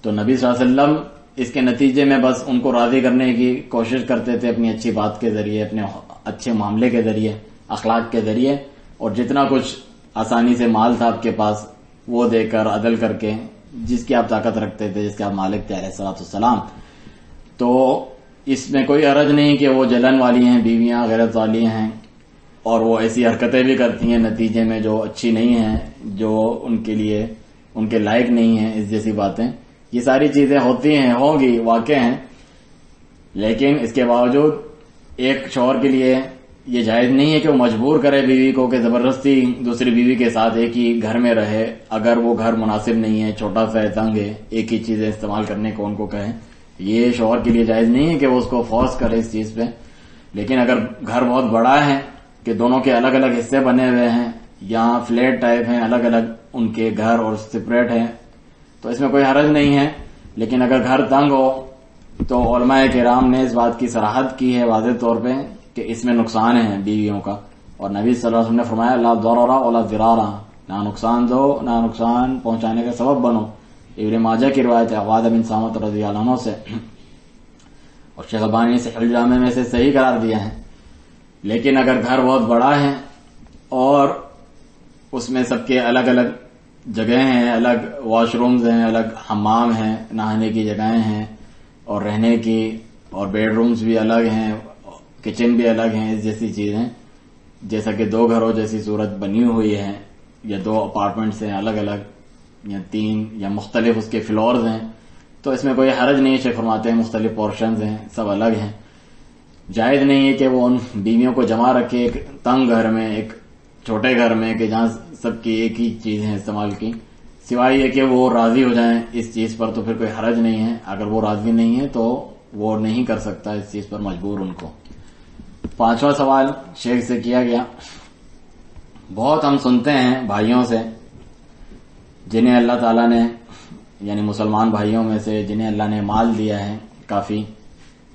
تو نبی صلی اللہ علیہ وسلم اس کے نتیجے میں بس ان کو راضی کرنے کی کوشش کرتے تھے اپنی اچھی بات کے ذریعے، اپنے اچھے معاملے کے ذریعے، اخلاق کے ذریعے، اور جتنا کچھ آسانی سے مال تھا آپ کے پاس وہ دے کر، عدل کر کے، جس کی آپ طاقت رکھتے تھے، جس کے آپ مالک تھے علیہ الصلوۃ والسلام. تو اس میں کوئی حرج نہیں کہ وہ جلن والی ہیں، بیویاں غیرت والی ہیں، اور وہ ایسی حرکتیں بھی کرتی ہیں نتیجے میں جو اچھی نہیں ہیں، جو ان کے لیے ان کے لائق نہیں ہیں، اس جیسی باتیں، یہ ساری چیزیں ہوتی ہیں، ہوں گی، واقع ہیں. لیکن اس کے باوجود ایک شوہر کے لیے یہ جائز نہیں ہے کہ وہ مجبور کرے بیوی کو کہ زبردستی دوسری بیوی کے ساتھ ایک ہی گھر میں رہے، اگر وہ گھر مناسب نہیں ہے، چھوٹا سا ہے، تنگ ہے، ایک ہی چیزیں استعمال کرنے کو ان کو کہیں. یہ شوہر کے لیے جائز نہیں ہے کہ وہ اس کو فورس کرے اس چیز پہ. لیکن اگر گھر بہت بڑا ہے کہ دونوں کے الگ الگ حصے بنے ہوئے ہیں، یا فلیٹ ٹائپ ہیں، الگ الگ ان کے گھر اور سپریٹ ہیں، تو اس میں کوئی حرج نہیں ہے. لیکن اگر گھر تنگ ہو تو علماء کرام نے اس بات کی صراحت کی ہے واضح طور پہ کہ اس میں نقصان ہے بیویوں کا، اور نبی صلی اللہ علیہ وسلم نے فرمایا لا ضرر ولا ضرار، نہ نقصان دو نہ نقصان پہنچانے کا سبب بنو. ابن ماجہ کی روایت ہے عبادہ بن صامت رضی اللہ عنہ سے، اور شیخ البانی نے صحیح الجامع میں سے صحیح قرار دیا ہے. لیکن اگر گھر بہت بڑا ہے اور اس میں سب کے الگ الگ جگہیں ہیں، الگ واش رومز ہیں، الگ حمام ہیں، نہانے کی جگہیں ہیں، اور رہنے کی اور بیڈ رومز بھی الگ ہیں، کچن بھی الگ ہیں، اس جیسی چیزیں، جیسا کہ 2 گھروں جیسی صورت بنی ہوئی ہے، یا 2 اپارٹمنٹس ہیں الگ الگ، یا 3 یا مختلف اس کے فلورز ہیں، تو اس میں کوئی حرج نہیں. شیخ فرماتے ہیں مختلف پورشنز ہیں، سب الگ ہیں. جائز نہیں ہے کہ وہ ان بیویوں کو جمع رکھے ایک تنگ گھر میں، ایک چھوٹے گھر میں، کہ جہاں سب کی ایک ہی چیزیں استعمال کی، سوائے یہ کہ وہ راضی ہو جائیں اس چیز پر، تو پھر کوئی حرج نہیں ہے. اگر وہ راضی نہیں ہے تو وہ نہیں کر سکتا اس چیز پر مجبور ان کو. 5واں سوال شیخ سے کیا گیا، بہت ہم سنتے ہیں بھائیوں سے جنہیں اللہ تعالیٰ نے، یعنی مسلمان بھائیوں میں سے جنہیں اللہ نے مال دیا ہے کافی،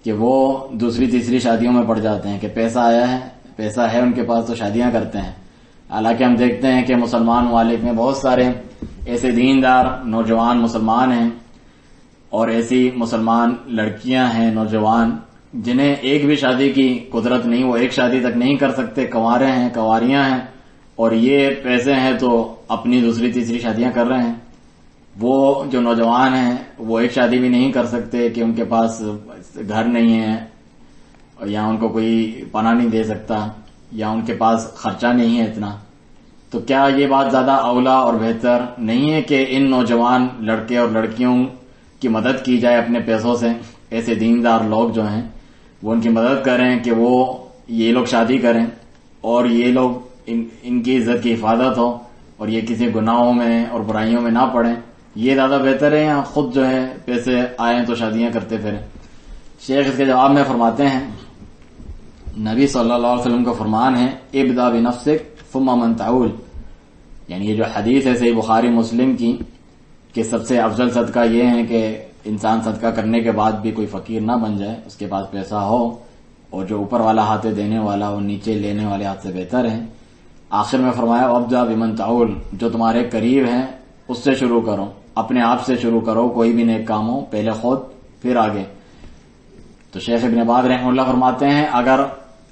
کہ وہ دوسری تیسری شادیوں میں پڑ جاتے ہیں کہ پیسہ آیا ہے، پیسہ ہے ان کے پاس تو شادیاں کرتے ہیں۔ حالانکہ ہم دیکھتے ہیں کہ مسلمان ممالک میں بہت سارے ایسے دیندار نوجوان مسلمان ہیں اور ایسی مسلمان لڑکیاں ہیں نوجوان جنہیں ایک بھی شادی کی قدرت نہیں، وہ ایک شادی تک نہیں کر سکتے، کنوارے ہیں، کنواریاں ہیں، اور یہ پیسے ہیں تو اپنی دوسری تیسری شادیاں کر رہے ہیں۔ وہ جو نوجوان ہیں وہ ایک شادی بھی نہیں کر سکتے کہ ان کے پاس گھر نہیں ہے یا ان کو کوئی پناہ نہیں دے سکتا یا ان کے پاس خرچہ نہیں ہے اتنا۔ تو کیا یہ بات زیادہ اولا اور بہتر نہیں ہے کہ ان نوجوان لڑکے اور لڑکیوں کی مدد کی جائے اپنے پیسوں سے؟ ایسے دیندار لوگ جو ہیں وہ ان کی مدد کریں کہ وہ یہ لوگ شادی کریں اور یہ لوگ ان کی عزت کی حفاظت ہو اور یہ کسی گناہوں میں اور برائیوں میں نہ پڑیں۔ یہ زیادہ بہتر ہے یا خود جو ہے پیسے آئیں تو شادیاں کرتے پھریں؟ شیخ اس کے جواب میں فرماتے ہیں، نبی صلی اللہ علیہ وسلم کا فرمان ہے ابدا بنفسک ثم من تعول، یعنی یہ جو حدیث ہے صحیح بخاری مسلم کی کہ سب سے افضل صدقہ یہ ہے کہ انسان صدقہ کرنے کے بعد بھی کوئی فقیر نہ بن جائے، اس کے پاس پیسہ ہو اور جو اوپر والا ہاتھ دینے والا وہ نیچے لینے والے ہاتھ سے بہتر ہے۔ آخر میں فرمایا ابدا بمن تعول، جو تمہارے قریب ہیں اس سے شروع کرو، اپنے آپ سے شروع کرو، کوئی بھی نیک کام ہو پہلے خود پھر آگے۔ تو شیخ ابن باز رحمہ اللہ فرماتے ہیں اگر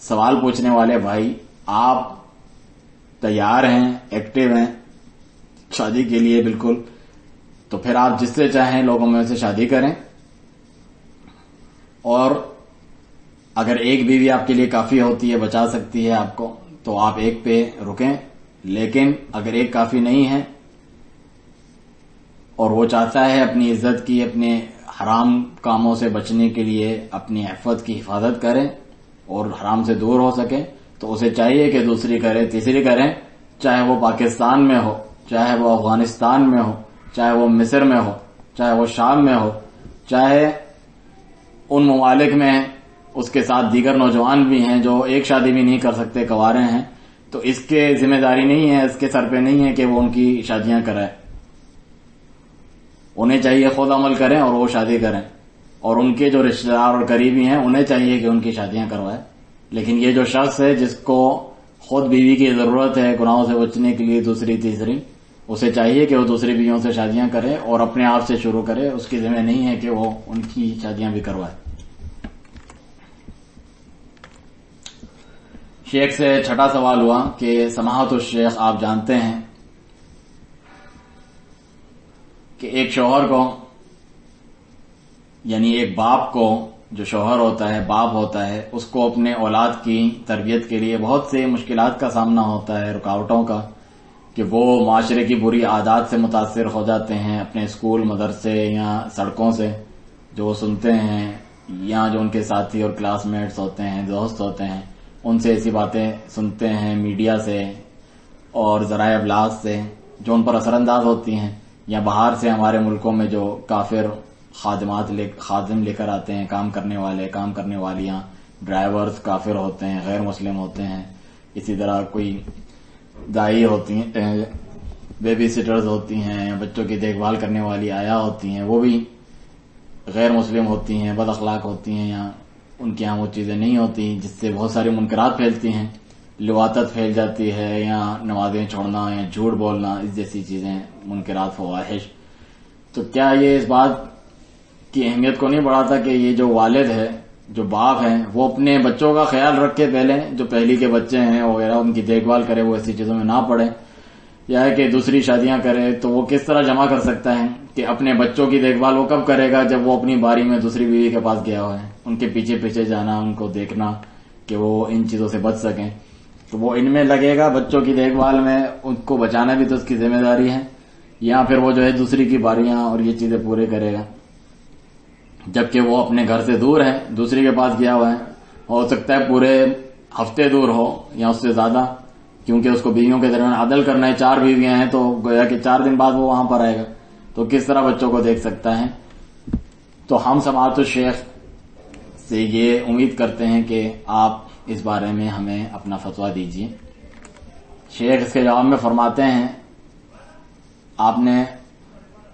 سوال پوچھنے والے بھائی آپ تیار ہیں، ایکٹیو ہیں شادی کے لیے بالکل، تو پھر آپ جس سے چاہیں لوگوں میں سے شادی کریں، اور اگر ایک بیوی آپ کے لیے کافی ہوتی ہے، بچا سکتی ہے آپ کو، تو آپ ایک پہ رکیں، لیکن اگر ایک کافی نہیں ہے اور وہ چاہتا ہے اپنی عزت کی، اپنے حرام کاموں سے بچنے کے لیے اپنی عفت کی حفاظت کرے اور حرام سے دور ہو سکے، تو اسے چاہیے کہ دوسری کرے، تیسری کریں، چاہے وہ پاکستان میں ہو، چاہے وہ افغانستان میں ہو، چاہے وہ مصر میں ہو، چاہے وہ شام میں ہو، چاہے ان ممالک میں اس کے ساتھ دیگر نوجوان بھی ہیں جو ایک شادی بھی نہیں کر سکتے، کنوارے ہیں، تو اس کے ذمہ داری نہیں ہے، اس کے سر پہ نہیں ہے کہ وہ ان کی شادیاں کرائے۔ انہیں چاہیے خود عمل کریں اور وہ شادی کریں، اور ان کے جو رشتہ دار اور قریبی ہیں انہیں چاہیے کہ ان کی شادیاں کروائے۔ لیکن یہ جو شخص ہے جس کو خود بیوی کی ضرورت ہے گناہوں سے بچنے کے لیے دوسری تیسری، اسے چاہیے کہ وہ دوسری بیویوں سے شادیاں کرے اور اپنے آپ سے شروع کرے، اس کی ذمہ نہیں ہے کہ وہ ان کی شادیاں بھی کروائے۔ شیخ سے 6واں سوال ہوا کہ سماحت الشیخ آپ جانتے ہیں کہ ایک شوہر کو، یعنی ایک باپ کو، جو شوہر ہوتا ہے، باپ ہوتا ہے، اس کو اپنے اولاد کی تربیت کے لیے بہت سے مشکلات کا سامنا ہوتا ہے، رکاوٹوں کا، کہ وہ معاشرے کی بری عادات سے متاثر ہو جاتے ہیں، اپنے اسکول، مدرسے یا سڑکوں سے جو وہ سنتے ہیں، یا جو ان کے ساتھی اور کلاس میٹس ہوتے ہیں، دوست ہوتے ہیں، ان سے ایسی باتیں سنتے ہیں، میڈیا سے اور ذرائع ابلاغ سے جو ان پر اثر انداز ہوتی ہیں، یا باہر سے ہمارے ملکوں میں جو کافر خادم لے کر آتے ہیں، کام کرنے والے، کام کرنے والیاں، ڈرائیورز کافر ہوتے ہیں، غیر مسلم ہوتے ہیں، اسی طرح کوئی دائی ہوتی ہیں، بیبی سٹرز ہوتی ہیں، بچوں کی دیکھ بھال کرنے والی آیا ہوتی ہیں، وہ بھی غیر مسلم ہوتی ہیں، بد اخلاق ہوتی ہیں، یا ان کے یہاں وہ چیزیں نہیں ہوتی، جس سے بہت ساری منکرات پھیلتی ہیں، لواطت پھیل جاتی ہے، یا نمازیں چھوڑنا یا جھوٹ بولنا، اس جیسی چیزیں، منکرات، فواحش۔ تو کیا یہ اس بات کی اہمیت کو نہیں بڑھاتا کہ یہ جو والد ہے، جو باپ ہیں، وہ اپنے بچوں کا خیال رکھے، پہلے جو پہلی کے بچے ہیں وغیرہ ان کی دیکھ بھال کرے، وہ ایسی چیزوں میں نہ پڑے، یا کہ دوسری شادیاں کرے؟ تو وہ کس طرح جمع کر سکتا ہے کہ اپنے بچوں کی دیکھ بھال وہ کب کرے گا؟ جب وہ اپنی باری میں دوسری بیوی کے پاس گیا ہوا ہے، ان کے پیچھے پیچھے جانا، ان کو دیکھنا کہ وہ ان چیزوں سے بچ سکیں، تو وہ ان میں لگے گا، بچوں کی دیکھ بھال میں، ان کو بچانا بھی تو اس کی ذمہ داری ہے، یا پھر وہ جو ہے دوسری کی باریاں اور یہ چیزیں پورے کرے گا، جبکہ وہ اپنے گھر سے دور ہے، دوسری کے پاس گیا ہوا ہے، ہو سکتا ہے پورے ہفتے دور ہو یا اس سے زیادہ، کیونکہ اس کو بیویوں کے درمیان عدل کرنا ہے، 4 بیویاں ہیں تو گویا کہ 4 دن بعد وہ وہاں پر آئے گا، تو کس طرح بچوں کو دیکھ سکتا ہے؟ تو ہم سماعت الشیخ سے یہ امید کرتے ہیں کہ آپ اس بارے میں ہمیں اپنا فتویٰ دیجیے۔ شیخ اس کے جواب میں فرماتے ہیں آپ نے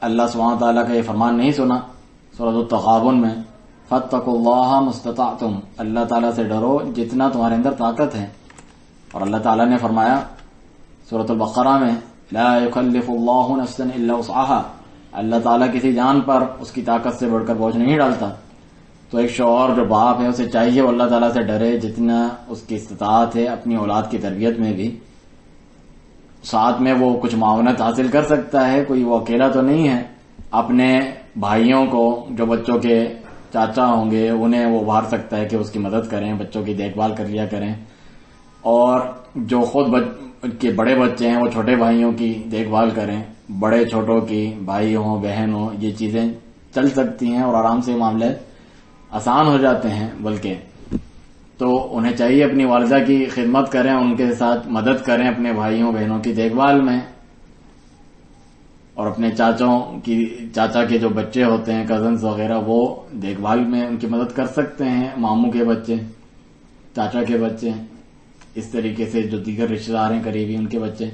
اللہ سبحانہ تعالیٰ کا یہ فرمان نہیں سنا سورۃ التغابن میں، فاتقوا اللہ مستطعتم، اللہ تعالیٰ سے ڈرو جتنا تمہارے اندر طاقت ہے۔ اور اللہ تعالیٰ نے فرمایا سورۃ البقرہ میں لا یکلف اللہ نفسا الا وسعها، اللہ تعالیٰ کسی جان پر اس کی طاقت سے بڑھ کر بوجھ نہیں ڈالتا۔ تو ایک شوہر جو باپ ہے اسے چاہیے وہ اللہ تعالیٰ سے ڈرے جتنا اس کی استطاعت ہے اپنی اولاد کی تربیت میں بھی۔ ساتھ میں وہ کچھ معاونت حاصل کر سکتا ہے، کوئی وہ اکیلا تو نہیں ہے، اپنے بھائیوں کو جو بچوں کے چاچا ہوں گے انہیں وہ ابھار سکتا ہے کہ اس کی مدد کریں، بچوں کی دیکھ بھال کر لیا کریں، اور جو خود کے بڑے بچے ہیں وہ چھوٹے بھائیوں کی دیکھ بھال کریں، بڑے چھوٹوں کی، بھائی ہوں بہن ہوں، یہ چیزیں چل سکتی ہیں اور آرام سے معاملے آسان ہو جاتے ہیں۔ بلکہ تو انہیں چاہیے اپنی والدہ کی خدمت کریں، ان کے ساتھ مدد کریں اپنے بھائیوں بہنوں کی دیکھ بھال میں، اور اپنے چاچا کے جو بچے ہوتے ہیں کزنز وغیرہ وہ دیکھ بھال میں ان کی مدد کر سکتے ہیں، ماموں کے بچے، چاچا کے بچے، اس طریقے سے جو دیگر رشتہ دار ہیں قریبی ان کے بچے،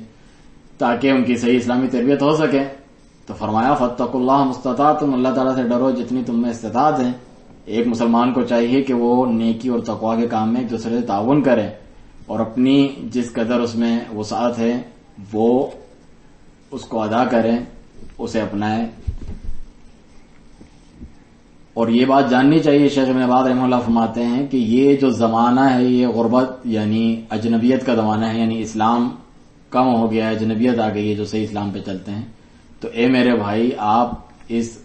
تاکہ ان کی صحیح اسلامی تربیت ہو سکے۔ تو فرمایا فاتقوا اللہ مستطعتم، اللہ تعالیٰ سے ڈرو جتنی تم میں استطاعت ہے۔ ایک مسلمان کو چاہیے کہ وہ نیکی اور تقوی کے کام میں ایک دوسرے سے تعاون کرے، اور اپنی جس قدر اس میں وسعت ہے وہ اس کو ادا کریں، اسے اپنائیں۔ اور یہ بات جاننی چاہیے، شیخ ابن باز رحمہ اللہ فرماتے ہیں کہ یہ جو زمانہ ہے یہ غربت یعنی اجنبیت کا زمانہ ہے، یعنی اسلام کم ہو گیا ہے، اجنبیت آ گئی ہے جو صحیح اسلام پہ چلتے ہیں۔ تو اے میرے بھائی، آپ اس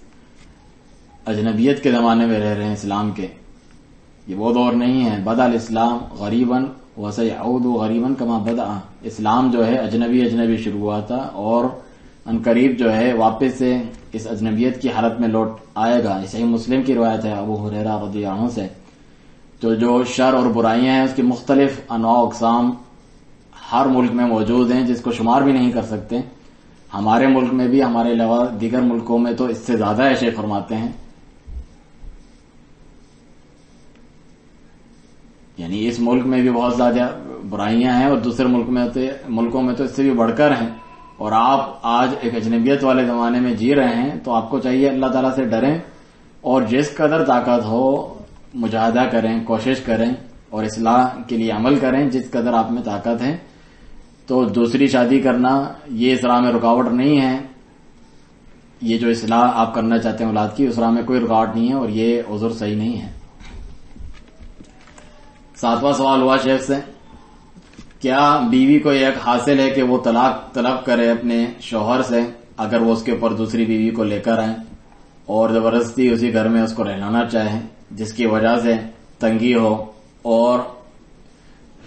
اجنبیت کے زمانے میں رہ رہے ہیں اسلام کے، یہ وہ دور نہیں ہے۔ بدأ الاسلام غریباً وسيعود غریباً کما بدأ، اسلام جو ہے اجنبی شروع ہوا تھا اور عنقریب جو ہے واپس سے اس اجنبیت کی حالت میں لوٹ آئے گا۔ صحیح مسلم کی روایت ہے ابو ہریرہ رضی اللہ عنہ سے، تو جو شر اور برائیاں ہیں اس کی مختلف انواع و اقسام ہر ملک میں موجود ہیں جس کو شمار بھی نہیں کر سکتے۔ ہمارے ملک میں بھی، ہمارے علاوہ دیگر ملکوں میں تو اس سے زیادہ ہے، شیخ فرماتے ہیں۔ یعنی اس ملک میں بھی بہت زیادہ برائیاں ہیں اور دوسرے ملکوں میں تو اس سے بھی بڑھ کر ہیں، اور آپ آج ایک اجنبیت والے زمانے میں جی رہے ہیں۔ تو آپ کو چاہیے اللہ تعالیٰ سے ڈریں اور جس قدر طاقت ہو مجاہدہ کریں، کوشش کریں اور اصلاح کے لیے عمل کریں جس قدر آپ میں طاقت ہے۔ تو دوسری شادی کرنا یہ اس راہ میں رکاوٹ نہیں ہے، یہ جو اصلاح آپ کرنا چاہتے ہیں اولاد کی اس راہ میں کوئی رکاوٹ نہیں ہے، اور یہ عذر صحیح نہیں ہے۔ 7واں سوال ہوا شیخ سے، کیا بیوی کو یہ حق حاصل ہے کہ وہ طلاق طلب کرے اپنے شوہر سے اگر وہ اس کے اوپر دوسری بیوی کو لے کر آئیں اور زبردستی اسی گھر میں اس کو رہلانا چاہیں، جس کی وجہ سے تنگی ہو اور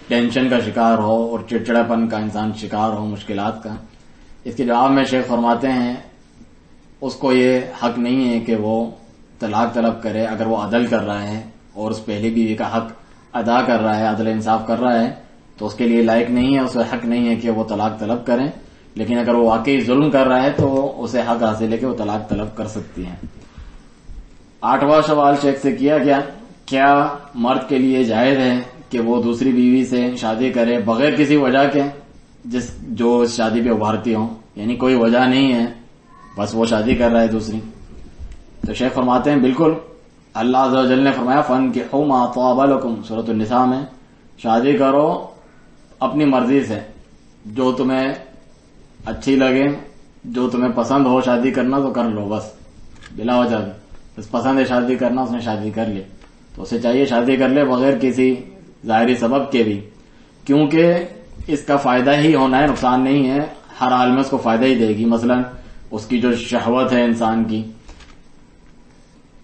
ٹینشن کا شکار ہو اور چڑچڑاپن کا انسان شکار ہو، مشکلات کا؟ اس کے جواب میں شیخ فرماتے ہیں اس کو یہ حق نہیں ہے کہ وہ طلاق طلب کرے اگر وہ عدل کر رہا ہے اور اس پہلی بیوی کا حق ادا کر رہا ہے، عدل انصاف کر رہا ہے، تو اس کے لیے لائق نہیں ہے، اسے حق نہیں ہے کہ وہ طلاق طلب کریں۔ لیکن اگر وہ واقعی ظلم کر رہا ہے تو اسے حق حاصل ہے کہ وہ طلاق طلب کر سکتی ہیں۔ 8واں سوال شیخ سے کیا گیا، کیا مرد کے لیے جائز ہے کہ وہ دوسری بیوی سے شادی کرے بغیر کسی وجہ کے جو اس شادی پہ ابھارتی ہوں، یعنی کوئی وجہ نہیں ہے بس وہ شادی کر رہا ہے دوسری؟ تو شیخ فرماتے ہیں بالکل، اللہ عز و جل نے فرمایا فَانكِحُوا مَا طَابَ لَكُمْ، سورۃ النساء میں، شادی کرو اپنی مرضی سے، جو تمہیں اچھی لگے، جو تمہیں پسند ہو شادی کرنا تو کر لو، بس بلا وجہ، بس پسند ہے شادی کرنا، اس نے شادی کر لی تو اسے چاہیے شادی کر لے بغیر کسی ظاہری سبب کے بھی، کیونکہ اس کا فائدہ ہی ہونا ہے، نقصان نہیں ہے، ہر حال میں اس کو فائدہ ہی دے گی۔ مثلا اس کی جو شہوت ہے انسان کی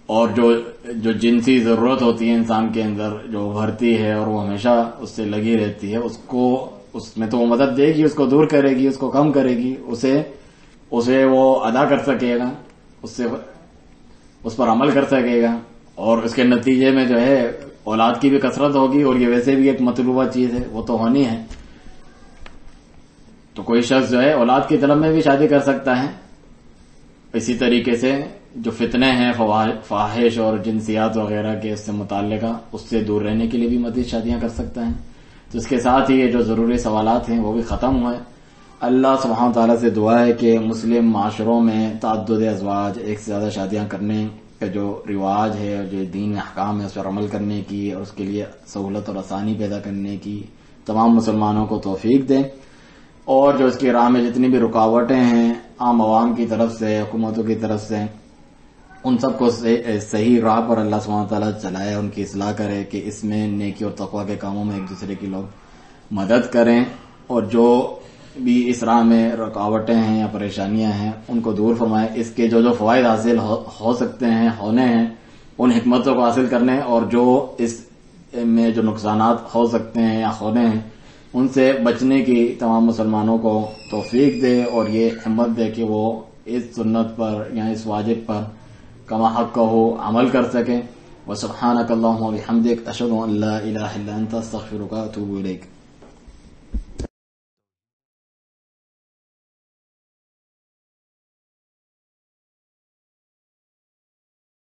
اور جو جنسی ضرورت ہوتی ہے انسان کے اندر جو ابھرتی ہے اور وہ ہمیشہ اس سے لگی رہتی ہے، اس میں تو وہ مدد دے گی، اس کو دور کرے گی، اس کو کم کرے گی، اسے وہ ادا کر سکے گا، اس پر عمل کر سکے گا، اور اس کے نتیجے میں جو ہے اولاد کی بھی کثرت ہوگی، اور یہ ویسے بھی ایک مطلوبہ چیز ہے، وہ تو ہونی ہے۔ تو کوئی شخص جو ہے اولاد کی طلب میں بھی شادی کر سکتا ہے، اسی طریقے سے جو فتنے ہیں فاحش اور جنسیات وغیرہ کے اس سے متعلقہ، اس سے دور رہنے کے لیے بھی مزید شادیاں کر سکتا ہے۔ تو اس کے ساتھ ہی یہ جو ضروری سوالات ہیں وہ بھی ختم ہوئے۔ اللہ سبحانہ تعالیٰ سے دعا ہے کہ مسلم معاشروں میں تعدد ازواج، ایک سے زیادہ شادیاں کرنے کا جو رواج ہے اور جو دین میں احکام ہے اس پر عمل کرنے کی اور اس کے لیے سہولت اور آسانی پیدا کرنے کی تمام مسلمانوں کو توفیق دے، اور جو اس کی راہ میں جتنی بھی رکاوٹیں ہیں عام عوام کی طرف سے، حکومتوں کی طرف سے، ان سب کو صحیح راہ پر اللہ سبحانہ تعالیٰ چلائے، ان کی اصلاح کرے کہ اس میں نیکی اور تقویٰ کے کاموں میں ایک دوسرے کی لوگ مدد کریں، اور جو بھی اس راہ میں رکاوٹیں ہیں یا پریشانیاں ہیں ان کو دور فرمائے۔ اس کے جو فوائد حاصل ہو سکتے ہیں، ہونے ہیں، ان حکمتوں کو حاصل کرنے، اور جو اس میں جو نقصانات ہو سکتے ہیں یا ہونے ہیں ان سے بچنے کی تمام مسلمانوں کو توفیق دے، اور یہ ہمت دے کہ وہ اس سنت پر یا اس واجب پر کما حق ہو عمل کر سکیں۔ وسبحانک اللہم وبحمدک، اشہد ان لا الہ الا انت، استغفرک واتوب الیک۔